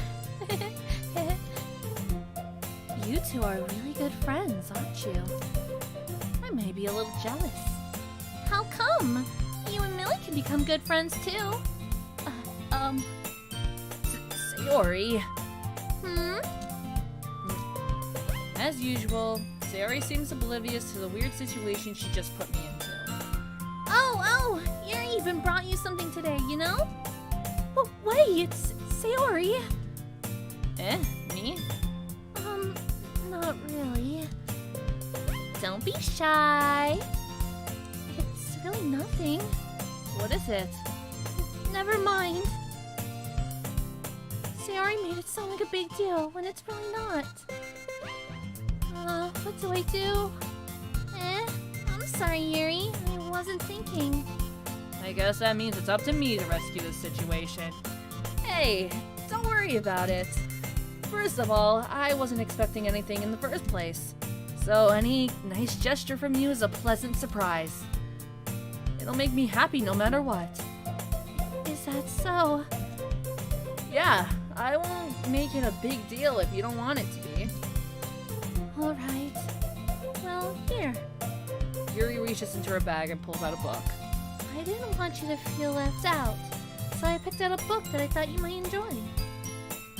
You two are really good friends, aren't you? I may be a little jealous. How come? You and Millie can become good friends too. Sayori. Hmm? As usual, Sayori seems oblivious to the weird situation she just put me into. Oh, Yuri even brought you something today, you know? Oh, wait, Sayori. Me? Not really. Don't be shy. It's really nothing. What is it? Never mind. Sayori made it sound like a big deal when it's really not. What do I do? I'm sorry, Yuri. I wasn't thinking. I guess that means it's up to me to rescue this situation. Hey, don't worry about it. First of all, I wasn't expecting anything in the first place. So any nice gesture from you is a pleasant surprise. It'll make me happy no matter what. Is that so? Yeah, I won't make it a big deal if you don't want it to be. Alright. Well, here. Yuri reaches into her bag and pulls out a book. I didn't want you to feel left out, so I picked out a book that I thought you might enjoy.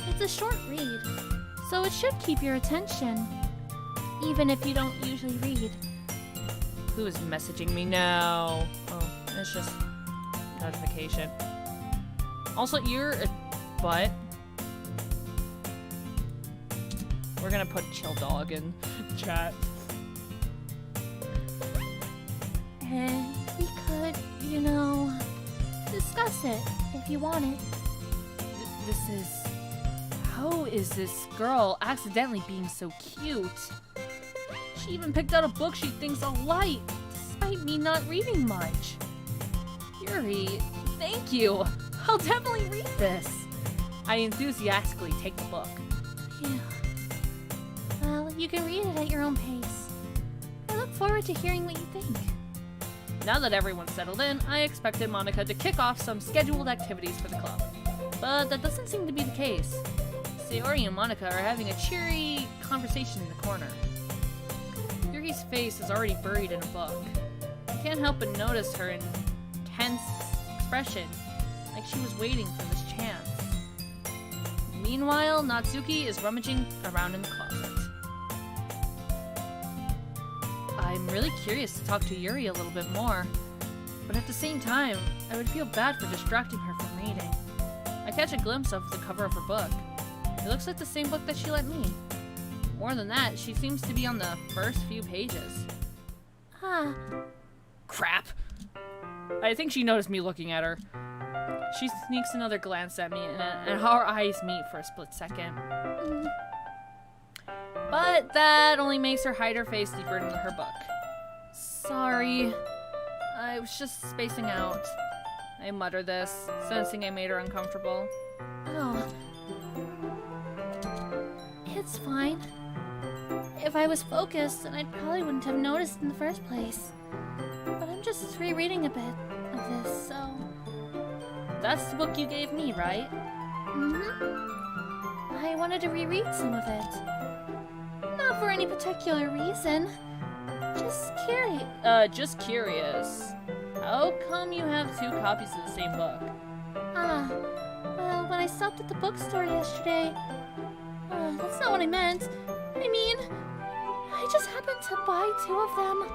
It's a short read, so it should keep your attention, even if you don't usually read. Who is messaging me now? Oh, it's just notification. Also, you're a butt. We're gonna put chill dog in chat. And we could, discuss it if you wanted. How is this girl accidentally being so cute? She even picked out a book she thinks I'll like, despite me not reading much. Yuri, thank you. I'll definitely read this. I enthusiastically take the book. Phew. Well, you can read it at your own pace. I look forward to hearing what you think. Now that everyone's settled in, I expected Monica to kick off some scheduled activities for the club. But that doesn't seem to be the case. Sayori and Monica are having a cheery conversation in the corner. Yuri's face is already buried in a book. I can't help but notice her intense expression, like she was waiting for this chance. Meanwhile, Natsuki is rummaging around in the closet. I'm really curious to talk to Yuri a little bit more, but at the same time, I would feel bad for distracting her from reading. I catch a glimpse of the cover of her book. It looks like the same book that she lent me. More than that, she seems to be on the first few pages. Crap! I think she noticed me looking at her. She sneaks another glance at me, and our eyes meet for a split second. But that only makes her hide her face deeper into her book. Sorry. I was just spacing out. I mutter this, sensing I made her uncomfortable. Oh. It's fine. If I was focused, then I probably wouldn't have noticed in the first place. But I'm just rereading a bit of this, so... That's the book you gave me, right? Mm-hmm. I wanted to reread some of it. Not for any particular reason. Just curious. How come you have 2 copies of the same book? Well, when I stopped at the bookstore yesterday... that's not what I meant. I mean, I just happened to buy 2 of them.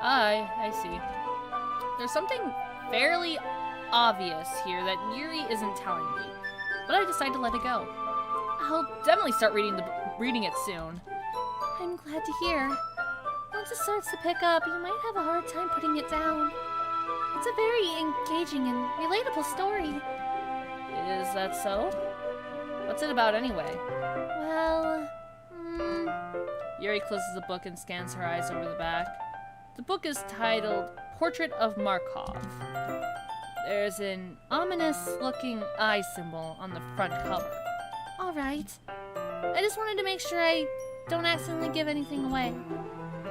I see. There's something fairly obvious here that Yuri isn't telling me, but I decide to let it go. I'll definitely start reading it soon. I'm glad to hear. Once it starts to pick up, you might have a hard time putting it down. It's a very engaging and relatable story. Is that so? What's it about anyway? Well, Yuri closes the book and scans her eyes over the back. The book is titled Portrait of Markov. There's an ominous-looking eye symbol on the front cover. alright. I just wanted to make sure I don't accidentally give anything away.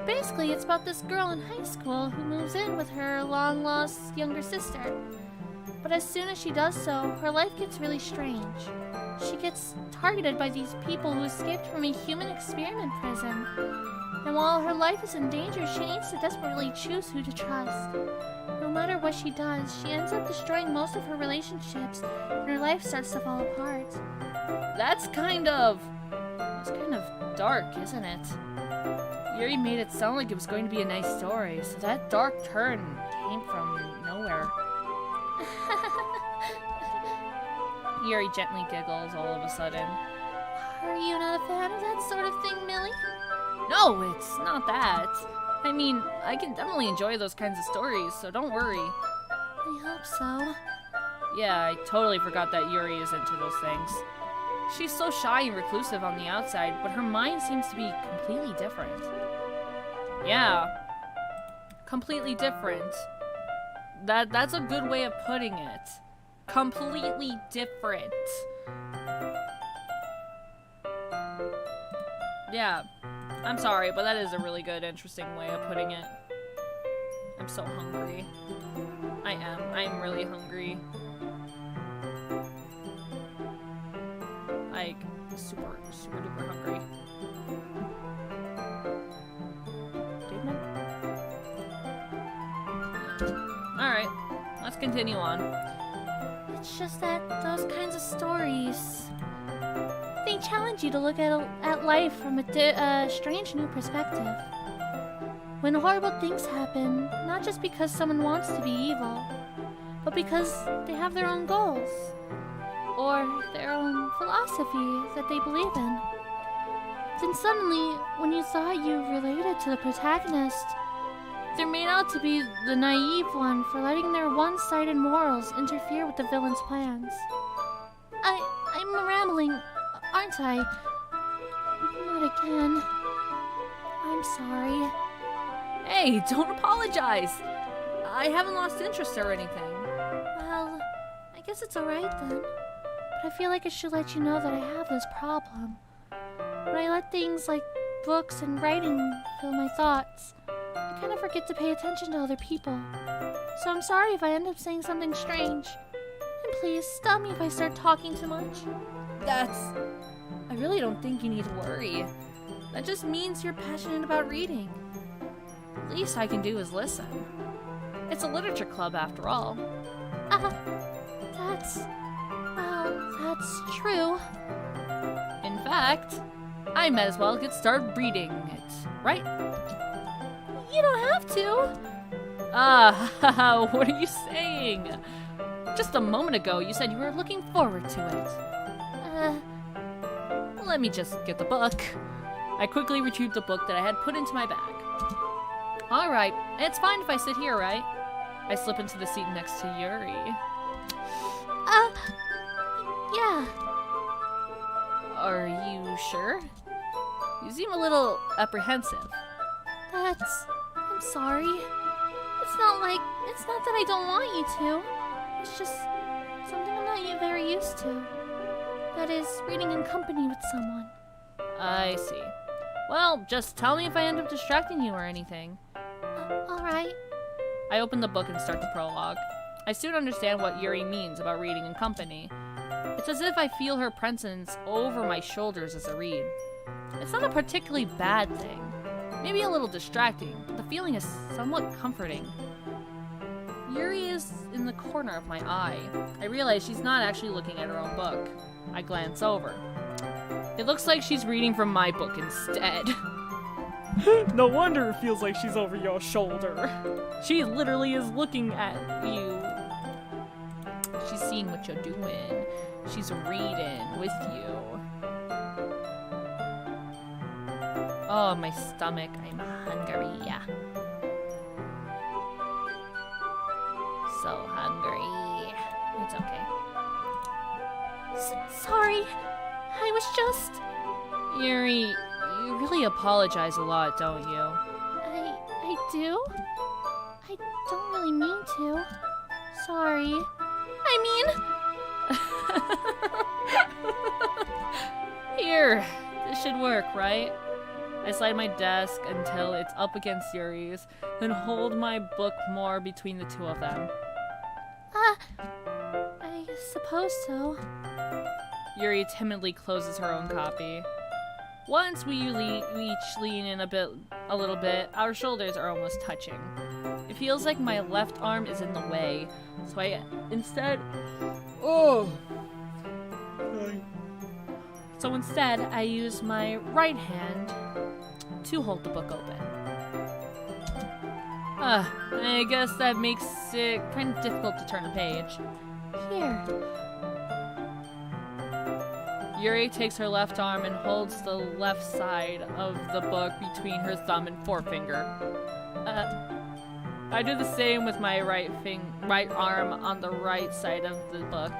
Basically, it's about this girl in high school who moves in with her long-lost younger sister. But as soon as she does so, her life gets really strange. She gets targeted by these people who escaped from a human experiment prison. And while her life is in danger, she needs to desperately choose who to trust. No matter what she does, she ends up destroying most of her relationships, and her life starts to fall apart. That's kind of dark, isn't it? Yuri made it sound like it was going to be a nice story, so that dark turn came from nowhere. Yuri gently giggles all of a sudden. Are you not a fan of that sort of thing, Millie? No, it's not that. I mean, I can definitely enjoy those kinds of stories, so don't worry. I hope so. Yeah, I totally forgot that Yuri is into those things. She's so shy and reclusive on the outside, but her mind seems to be completely different. Yeah, completely different. That's a good way of putting it. Completely different. Yeah, I'm sorry, but that is a really good, interesting way of putting it. I'm so hungry. I'm really hungry. Like, super duper hungry. Alright, let's continue on. It's just that those kinds of stories, they challenge you to look at life from a strange new perspective. When horrible things happen, not just because someone wants to be evil, but because they have their own goals, or their own philosophy that they believe in. Then suddenly, when you thought you related to the protagonist, they're made out to be the naive one for letting their one-sided morals interfere with the villain's plans. I'm rambling, aren't I? Not again. I'm sorry. Hey, don't apologize! I haven't lost interest or anything. Well, I guess it's alright then. But I feel like I should let you know that I have this problem. When I let things like books and writing fill my thoughts, I kind of forget to pay attention to other people. So I'm sorry if I end up saying something strange. And please, stop me if I start talking too much. I really don't think you need to worry. That just means you're passionate about reading. The least I can do is listen. It's a literature club after all. That's true. In fact, I might as well get started reading it, right? You don't have to. What are you saying? Just a moment ago, you said you were looking forward to it. Let me just get the book. I quickly retrieved the book that I had put into my bag. Alright, it's fine if I sit here, right? I slip into the seat next to Yuri. Yeah. Are you sure? You seem a little apprehensive. I'm sorry. It's not that I don't want you to. It's just something I'm not yet very used to. That is, reading in company with someone. I see. Well, just tell me if I end up distracting you or anything. Alright. I open the book and start the prologue. I soon understand what Yuri means about reading in company. It's as if I feel her presence over my shoulders as I read. It's not a particularly bad thing. Maybe a little distracting, but the feeling is somewhat comforting. Yuri is in the corner of my eye. I realize she's not actually looking at her own book. I glance over. It looks like she's reading from my book instead. No wonder it feels like she's over your shoulder. She literally is looking at you. She's seeing what you're doing. She's reading with you. Oh, my stomach. I'm hungry. So hungry. It's okay. Sorry. I was just... Yuri, you really apologize a lot, don't you? I do? I don't really mean to. Sorry. Here, this should work, right? I slide my desk until it's up against Yuri's, then hold my book more between the two of them. I suppose so. Yuri timidly closes her own copy. Once we each lean in a little bit, our shoulders are almost touching. It feels like my left arm is in the way, so instead I use my right hand to hold the book open. I guess that makes it kind of difficult to turn a page. Here. Yuri takes her left arm and holds the left side of the book between her thumb and forefinger. I do the same with my right arm on the right side of the book.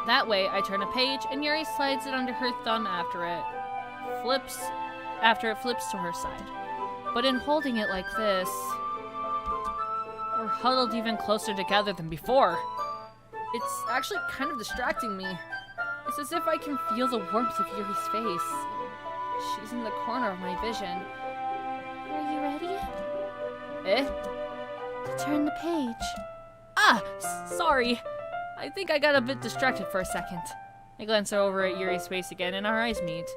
That way, I turn a page and Yuri slides it under her thumb after it flips to her side. But in holding it like this, we're huddled even closer together than before. It's actually kind of distracting me. It's as if I can feel the warmth of Yuri's face. She's in the corner of my vision. Are you ready? To turn the page. Sorry. I think I got a bit distracted for a second. I glance over at Yuri's face again and our eyes meet.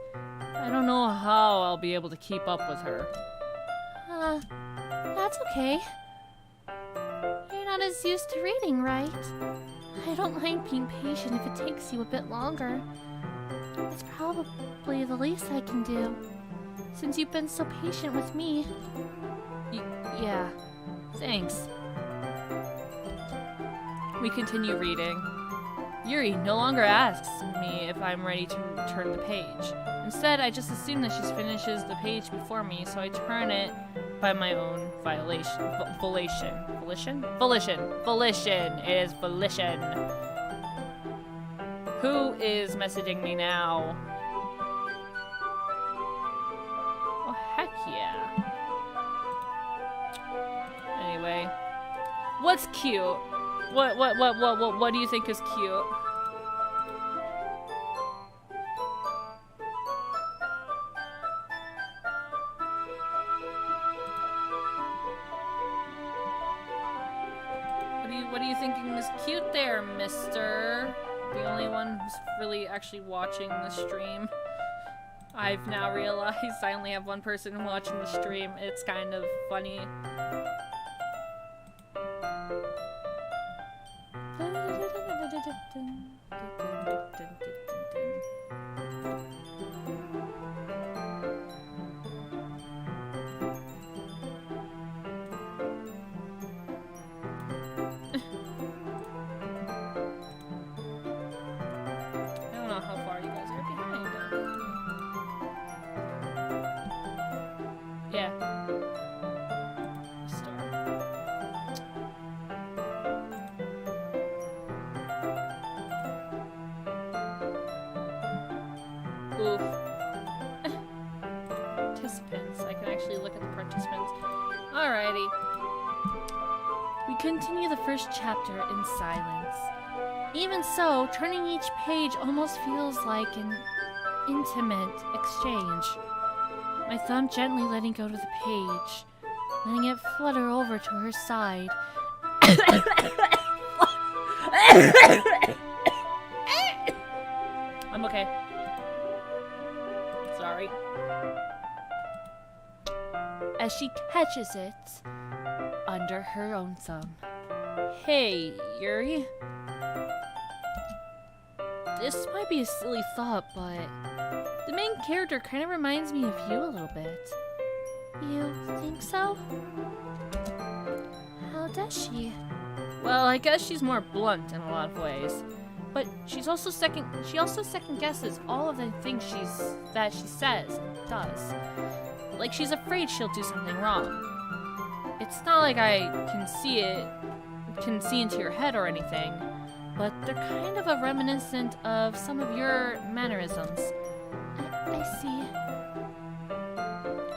I don't know how I'll be able to keep up with her. That's okay. You're not as used to reading, right? I don't mind being patient if it takes you a bit longer. It's probably the least I can do, since you've been so patient with me. Yeah, thanks. We continue reading. Yuri no longer asks me if I'm ready to turn the page. Instead, I just assume that she finishes the page before me, so I turn it by my own volition. It is volition. Who is messaging me now? Oh, heck yeah. Anyway, what's cute? What do you think is cute? What are you thinking is cute there, mister? The only one who's really actually watching the stream. I've now realized I only have one person watching the stream. It's kind of funny. Participants. I can actually look at the participants. Alrighty. We continue the first chapter in silence. Even so, turning each page almost feels like an intimate exchange. My thumb gently letting go to the page, letting it flutter over to her side. I'm okay. Sorry. As she catches it under her own thumb. Hey, Yuri. This might be a silly thought, but the main character kind of reminds me of you a little bit. You think so? How does she? Well, I guess she's more blunt in a lot of ways. But she also second guesses all of the things she says and does. Like she's afraid she'll do something wrong. It's not like I can see into your head or anything, but they're kind of a reminiscent of some of your mannerisms. I see.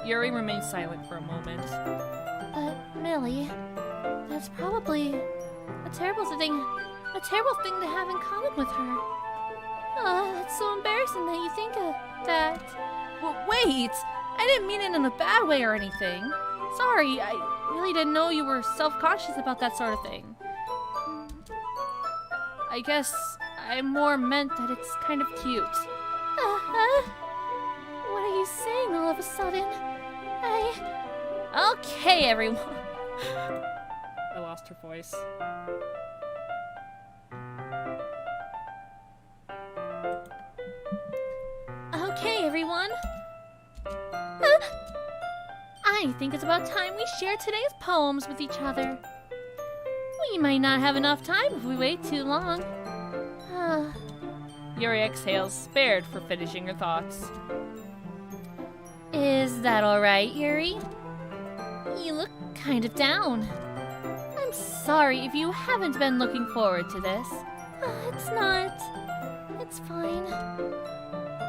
Yuri remains silent for a moment. But, Millie, that's probably a terrible thing to have in common with her. Oh, that's so embarrassing that you think of that. Wait! I didn't mean it in a bad way or anything. Sorry, I really didn't know you were self-conscious about that sort of thing. I guess I more meant that it's kind of cute. What are you saying all of a sudden? Okay, everyone. I lost her voice. Okay, everyone. I think it's about time we share today's poems with each other. We might not have enough time if we wait too long. Yuri exhales, spared for finishing her thoughts. Is that alright, Yuri? You look kind of down. I'm sorry if you haven't been looking forward to this. It's not. It's fine.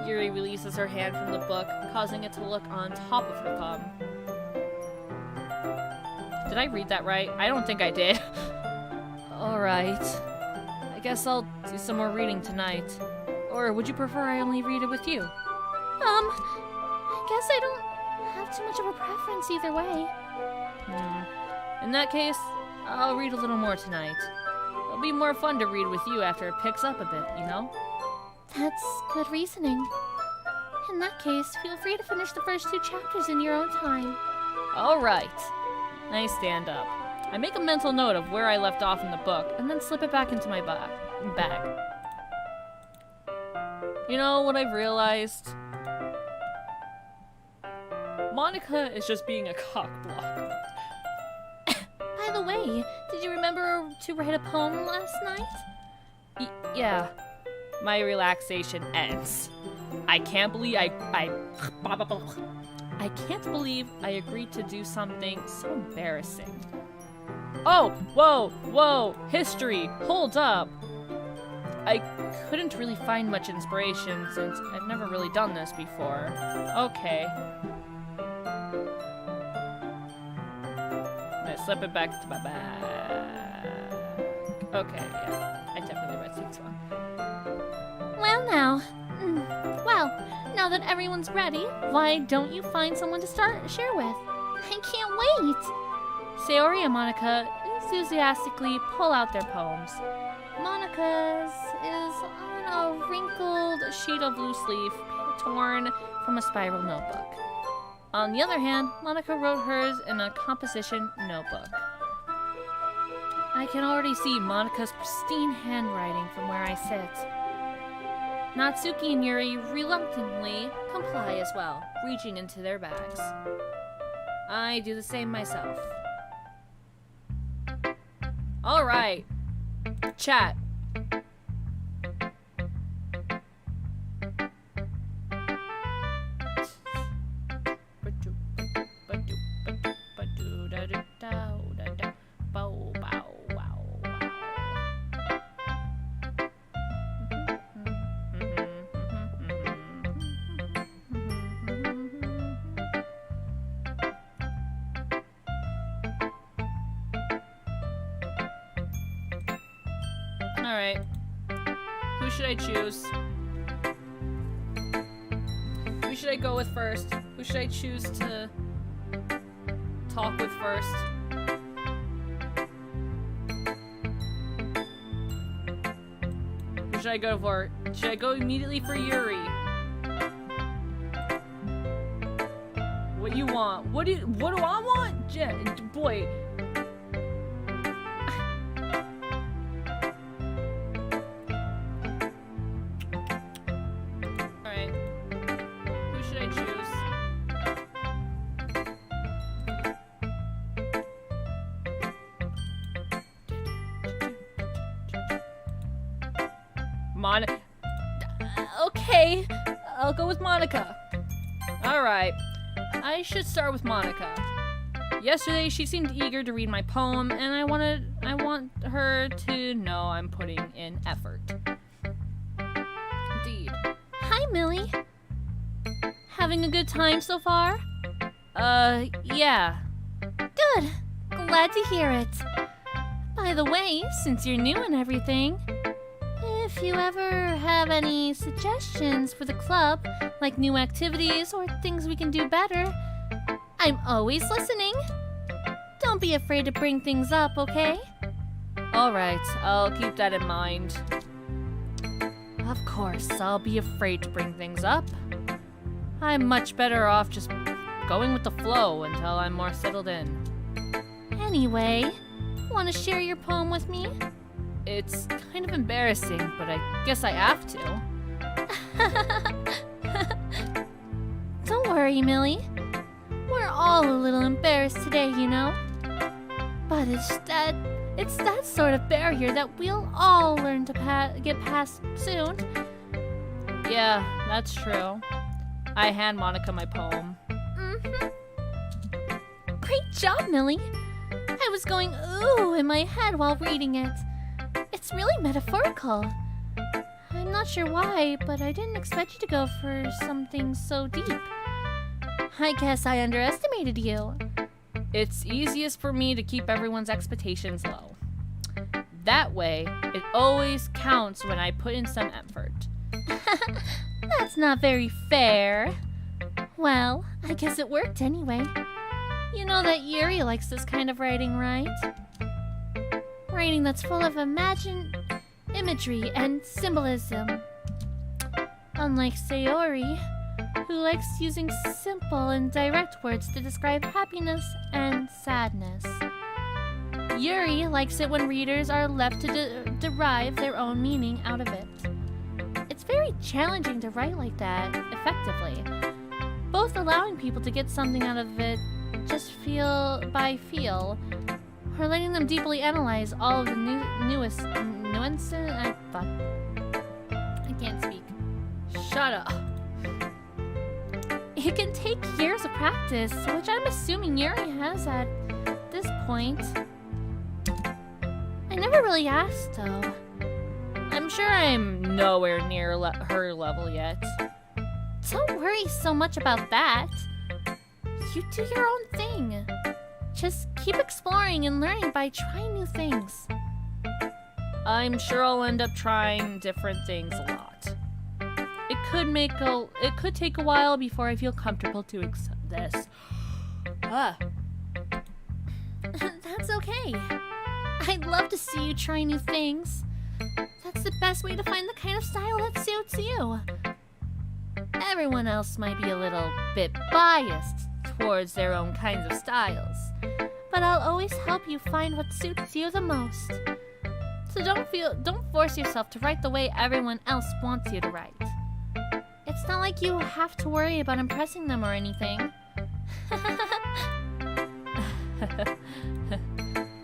Yuri releases her hand from the book, causing it to look on top of her thumb. Did I read that right? I don't think I did. Alright. I guess I'll do some more reading tonight. Or would you prefer I only read it with you? I guess I don't have too much of a preference either way. In that case, I'll read a little more tonight. It'll be more fun to read with you after it picks up a bit, you know? That's good reasoning. In that case, feel free to finish the first 2 chapters in your own time. Alright. I stand up. I make a mental note of where I left off in the book, and then slip it back into my bag. You know what I've realized? Monica is just being a cockblock. By the way, did you remember to write a poem last night? Yeah. My relaxation ends. I can't believe I can't believe I agreed to do something so embarrassing. Oh, whoa, history, hold up. I couldn't really find much inspiration since I've never really done this before. Okay. I slip it back to my bag. Okay, yeah. I definitely read things wrong. Now that everyone's ready, why don't you find someone to share with? I can't wait! Sayori and Monica enthusiastically pull out their poems. Monica's is on a wrinkled sheet of loose leaf torn from a spiral notebook. On the other hand, Monica wrote hers in a composition notebook. I can already see Monica's pristine handwriting from where I sit. Natsuki and Yuri reluctantly comply as well, reaching into their bags. I do the same myself. Alright. Chat. Alright. Who should I choose? Who should I go with first? Who should I choose to talk with first? Who should I go for? Should I go immediately for Yuri? What do you want? What do I want? Boy. Okay, I'll go with Monica. Alright, I should start with Monica. Yesterday, she seemed eager to read my poem, and I want her to know I'm putting in effort. Indeed. Hi, Millie. Having a good time so far? Yeah. Good. Glad to hear it. By the way, since you're new and everything, if you ever have any suggestions for the club, like new activities or things we can do better, I'm always listening. Don't be afraid to bring things up, okay? Alright, I'll keep that in mind. Of course, I'll be afraid to bring things up. I'm much better off just going with the flow until I'm more settled in. Anyway, want to share your poem with me? It's kind of embarrassing, but I guess I have to. Don't worry, Millie. We're all a little embarrassed today, you know? But it's that sort of barrier that we'll all learn to get past soon. Yeah, that's true. I hand Monica my poem. Great job, Millie. I was going ooh in my head while reading it. It's really metaphorical. I'm not sure why, but I didn't expect you to go for something so deep. I guess I underestimated you. It's easiest for me to keep everyone's expectations low. That way, it always counts when I put in some effort. That's not very fair. Well, I guess it worked anyway. You know that Yuri likes this kind of writing, right? Writing that's full of imagery and symbolism. Unlike Sayori, who likes using simple and direct words to describe happiness and sadness. Yuri likes it when readers are left to derive their own meaning out of it. It's very challenging to write like that effectively, both allowing people to get something out of it just feel by feel, or letting them deeply analyze all of the newest nuances. I can't speak. Shut up. It can take years of practice, which I'm assuming Yuri has at this point. I never really asked, though. I'm sure I'm nowhere near her level yet. Don't worry so much about that. You do your own thing. Just keep exploring and learning by trying new things. I'm sure I'll end up trying different things a lot. It could take a while before I feel comfortable to accept this. That's okay. I'd love to see you try new things. That's the best way to find the kind of style that suits you. Everyone else might be a little bit biased towards their own kinds of styles, but I'll always help you find what suits you the most. So don't force yourself to write the way everyone else wants you to write. It's not like you have to worry about impressing them or anything.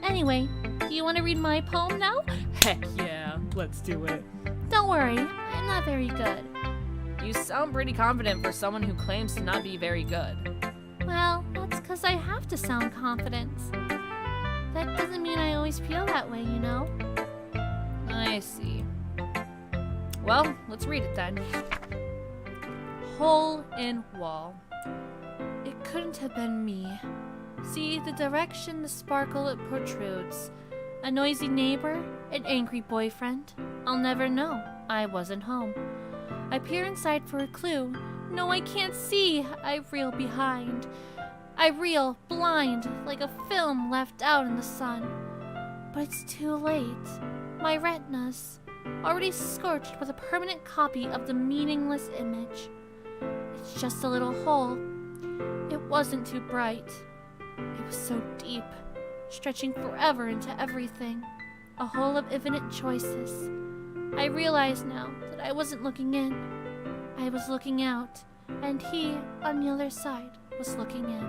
Anyway, do you want to read my poem now? Heck yeah, let's do it. Don't worry, I'm not very good. You sound pretty confident for someone who claims to not be very good. Well, that's because I have to sound confident. That doesn't mean I always feel that way, you know? I see. Well, let's read it then. Hole in wall. It couldn't have been me. See the direction the sparkle it protrudes. A noisy neighbor? An angry boyfriend? I'll never know. I wasn't home. I peer inside for a clue. No, I can't see. I reel behind. I reel, blind, like a film left out in the sun. But it's too late. My retina's already scorched with a permanent copy of the meaningless image. It's just a little hole. It wasn't too bright. It was so deep, stretching forever into everything. A hole of infinite choices. I realize now that I wasn't looking in. I was looking out, and he, on the other side, was looking in.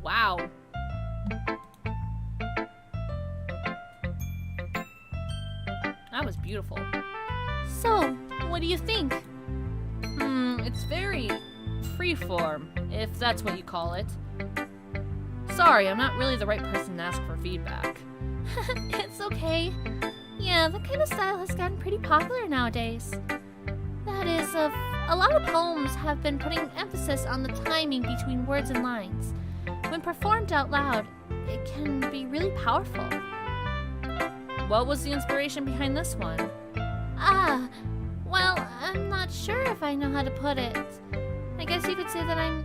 Wow. That was beautiful. So, what do you think? It It's very freeform, if that's what you call it. Sorry, I'm not really the right person to ask for feedback. It's okay. Yeah, that kind of style has gotten pretty popular nowadays. That is, a lot of poems have been putting emphasis on the timing between words and lines. When performed out loud, it can be really powerful. What was the inspiration behind this one? Well, I'm not sure if I know how to put it. I guess you could say that I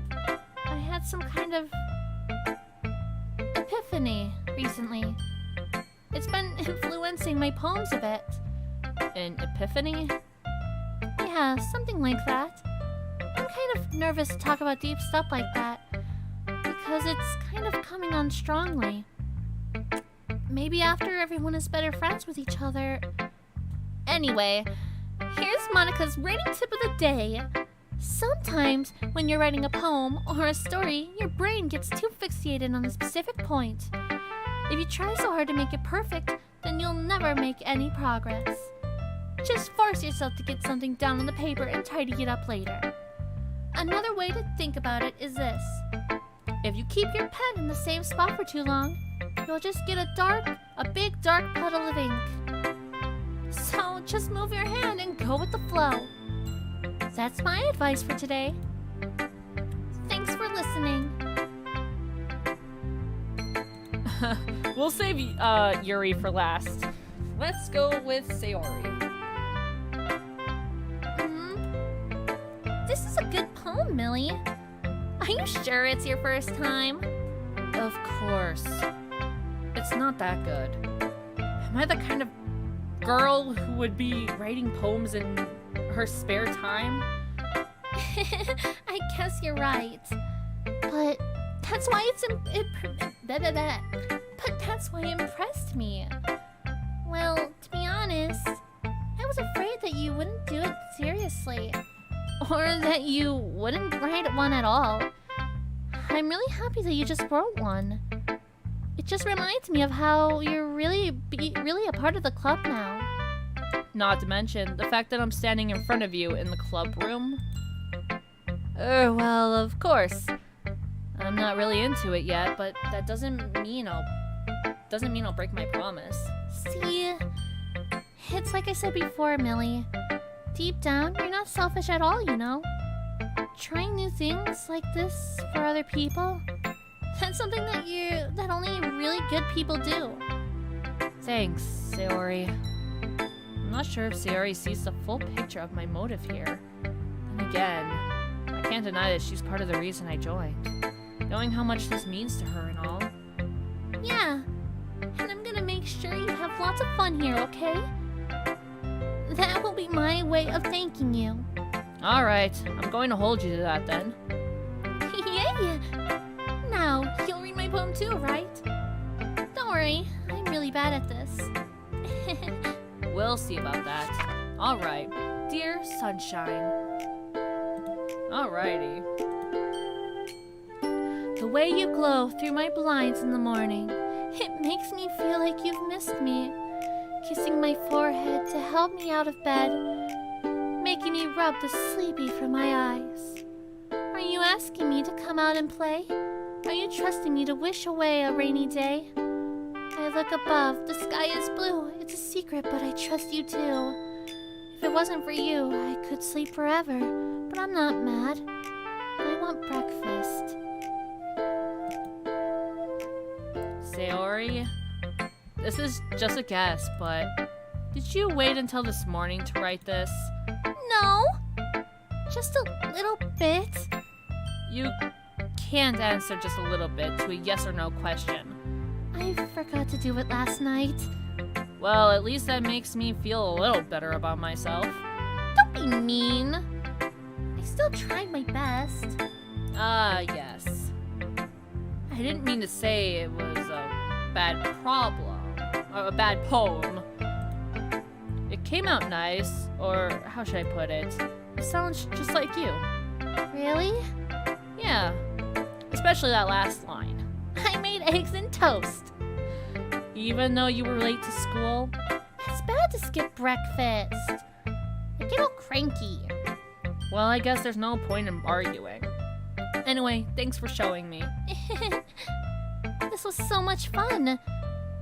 had some kind of epiphany recently. It's been influencing my poems a bit. An epiphany? Yeah, something like that. I'm kind of nervous to talk about deep stuff like that, because it's kind of coming on strongly. Maybe after everyone is better friends with each other. Anyway, here's Monica's rating tip of the day. Sometimes, when you're writing a poem or a story, your brain gets too fixated on a specific point. If you try so hard to make it perfect, then you'll never make any progress. Just force yourself to get something down on the paper and tidy it up later. Another way to think about it is this. If you keep your pen in the same spot for too long, you'll just get a big dark puddle of ink. So just move your hand and go with the flow. That's my advice for today. Thanks for listening. We'll save Yuri for last. Let's go with Sayori. This is a good poem, Millie. Are you sure it's your first time? Of course. It's not that good. Am I the kind of girl who would be writing poems in her spare time? I guess you're right. But that's why it impressed me. Well, to be honest, I was afraid that you wouldn't do it seriously. Or that you wouldn't write one at all. I'm really happy that you just wrote one. It just reminds me of how you're really a part of the club now. Not to mention the fact that I'm standing in front of you in the club room. Well, of course. I'm not really into it yet, but that doesn't mean I'll break my promise. See, it's like I said before, Millie. Deep down, you're not selfish at all, you know? Trying new things like this for other people, that's something that only really good people do. Thanks, Sayori. I'm not sure if Sayori sees the full picture of my motive here. Then again, I can't deny that she's part of the reason I joined. Knowing how much this means to her and all. Yeah, and I'm gonna make sure you have lots of fun here, okay? That will be my way of thanking you. Alright, I'm going to hold you to that then. Yay! Now, you'll read my poem too, right? Don't worry, I'm really bad at this. We'll see about that. Alright, dear Sunshine. Alrighty. The way you glow through my blinds in the morning, it makes me feel like you've missed me. Kissing my forehead to help me out of bed, making me rub the sleepy from my eyes. Are you asking me to come out and play? Are you trusting me to wish away a rainy day? I look above, the sky is blue. It's a secret, but I trust you too. If it wasn't for you, I could sleep forever, but I'm not mad. I want breakfast. Sayori, this is just a guess, but did you wait until this morning to write this? No, just a little bit. You can't answer just a little bit to a yes or no question. I forgot to do it last night. Well, at least that makes me feel a little better about myself. Don't be mean. I still tried my best. Yes. I didn't mean to say it was a bad problem, or a bad poem. It came out nice, or how should I put it? It sounds just like you. Really? Yeah, especially that last line. I made eggs and toast. Even though you were late to school? It's bad to skip breakfast. I get all cranky. Well, I guess there's no point in arguing. Anyway, thanks for showing me. This was so much fun.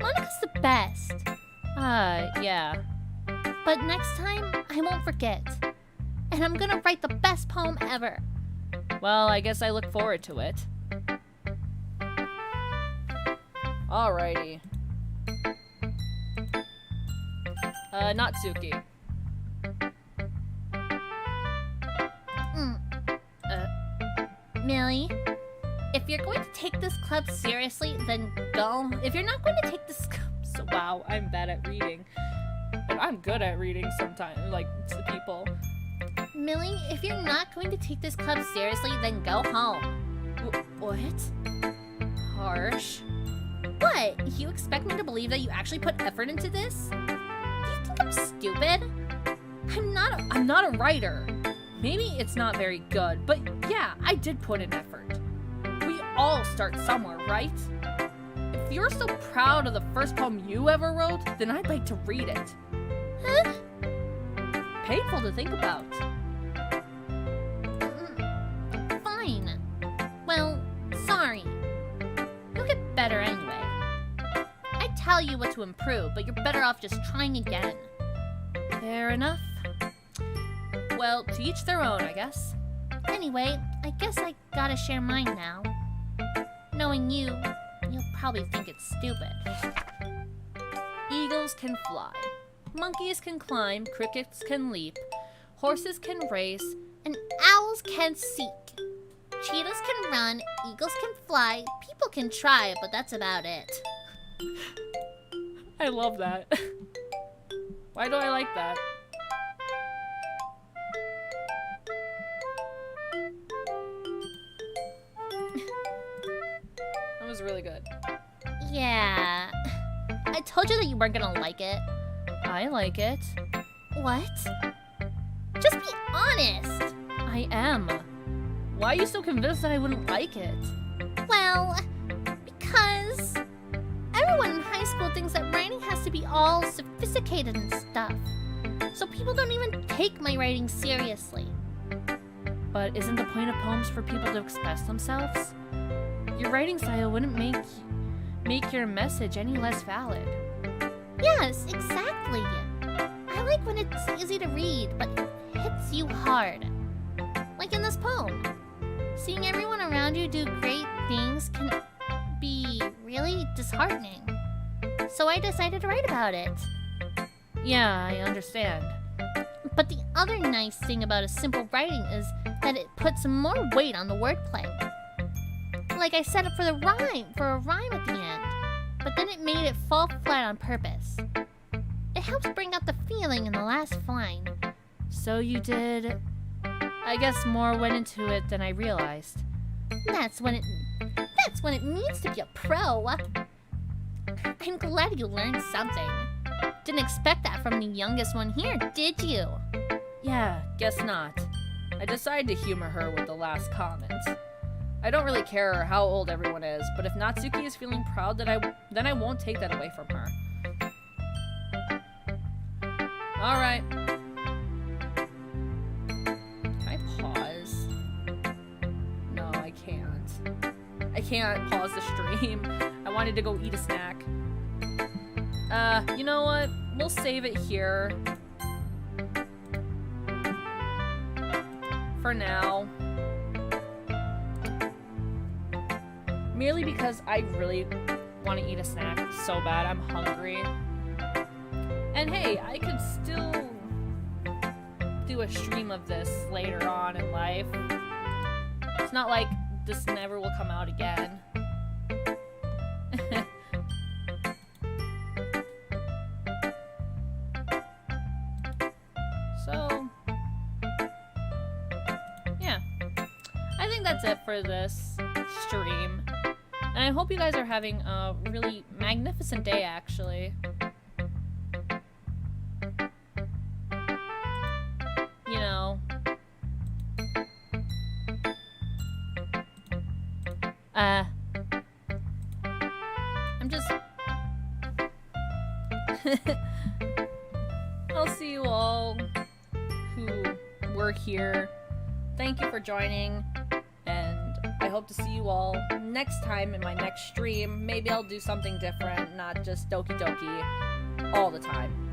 Monika's the best. Yeah. But next time, I won't forget. And I'm gonna write the best poem ever. Well, I guess I look forward to it. Alrighty. Natsuki. Millie, if you're going to take this club seriously, then go. If you're not going to take this So, wow, I'm bad at reading. But I'm good at reading sometimes, like, to people. Millie, if you're not going to take this club seriously, then go home. What? Harsh. What? You expect me to believe that you actually put effort into this? Do you think I'm stupid? I'm not a writer. Maybe it's not very good, but yeah, I did put in effort. We all start somewhere, right? If you're so proud of the first poem you ever wrote, then I'd like to read it. Huh? Painful to think about. Fine. Well, sorry. You'll get better anyway. I tell you what to improve, but you're better off just trying again. Fair enough. Well, to each their own, I guess. Anyway, I guess I gotta share mine now. Knowing you, you'll probably think it's stupid. Eagles can fly. Monkeys can climb. Crickets can leap. Horses can race. And owls can seek. Cheetahs can run. Eagles can fly. People can try, but that's about it. I love that. Why do I like that? That was really good. Yeah. I told you that you weren't gonna like it. I like it. What? Just be honest. I am. Why are you so convinced that I wouldn't like it? Well, because everyone in high school thinks that writing has to be all sophisticated and stuff. So people don't even take my writing seriously. But isn't the point of poems for people to express themselves? Your writing style wouldn't make your message any less valid. Yes, exactly. I like when it's easy to read, but hits you hard. Like in this poem. Seeing everyone around you do great things can be really disheartening. So I decided to write about it. Yeah, I understand. But the other nice thing about a simple writing is that it puts more weight on the wordplay. Like I set it for a rhyme at the end, but then it made it fall flat on purpose. It helps bring out the feeling in the last line. So you did... I guess more went into it than I realized. That's when it means to be a pro. I'm glad you learned something. Didn't expect that from the youngest one here, did you? Yeah, guess not. I decided to humor her with the last comment. I don't really care how old everyone is, but if Natsuki is feeling proud, then I won't take that away from her. Alright. Can I pause? No, I can't. I can't pause the stream. I wanted to go eat a snack. You know what? We'll save it here. For now. Merely because I really want to eat a snack so bad. I'm hungry. And hey, I could still do a stream of this later on in life. It's not like this never will come out again. So, yeah. I think that's it for this stream. And I hope you guys are having a really magnificent day, actually. You know. I'm just... I'll see you all who were here thank you for joining, and I hope to see you all next time in my next stream. Maybe I'll do something different, not just Doki Doki all the time.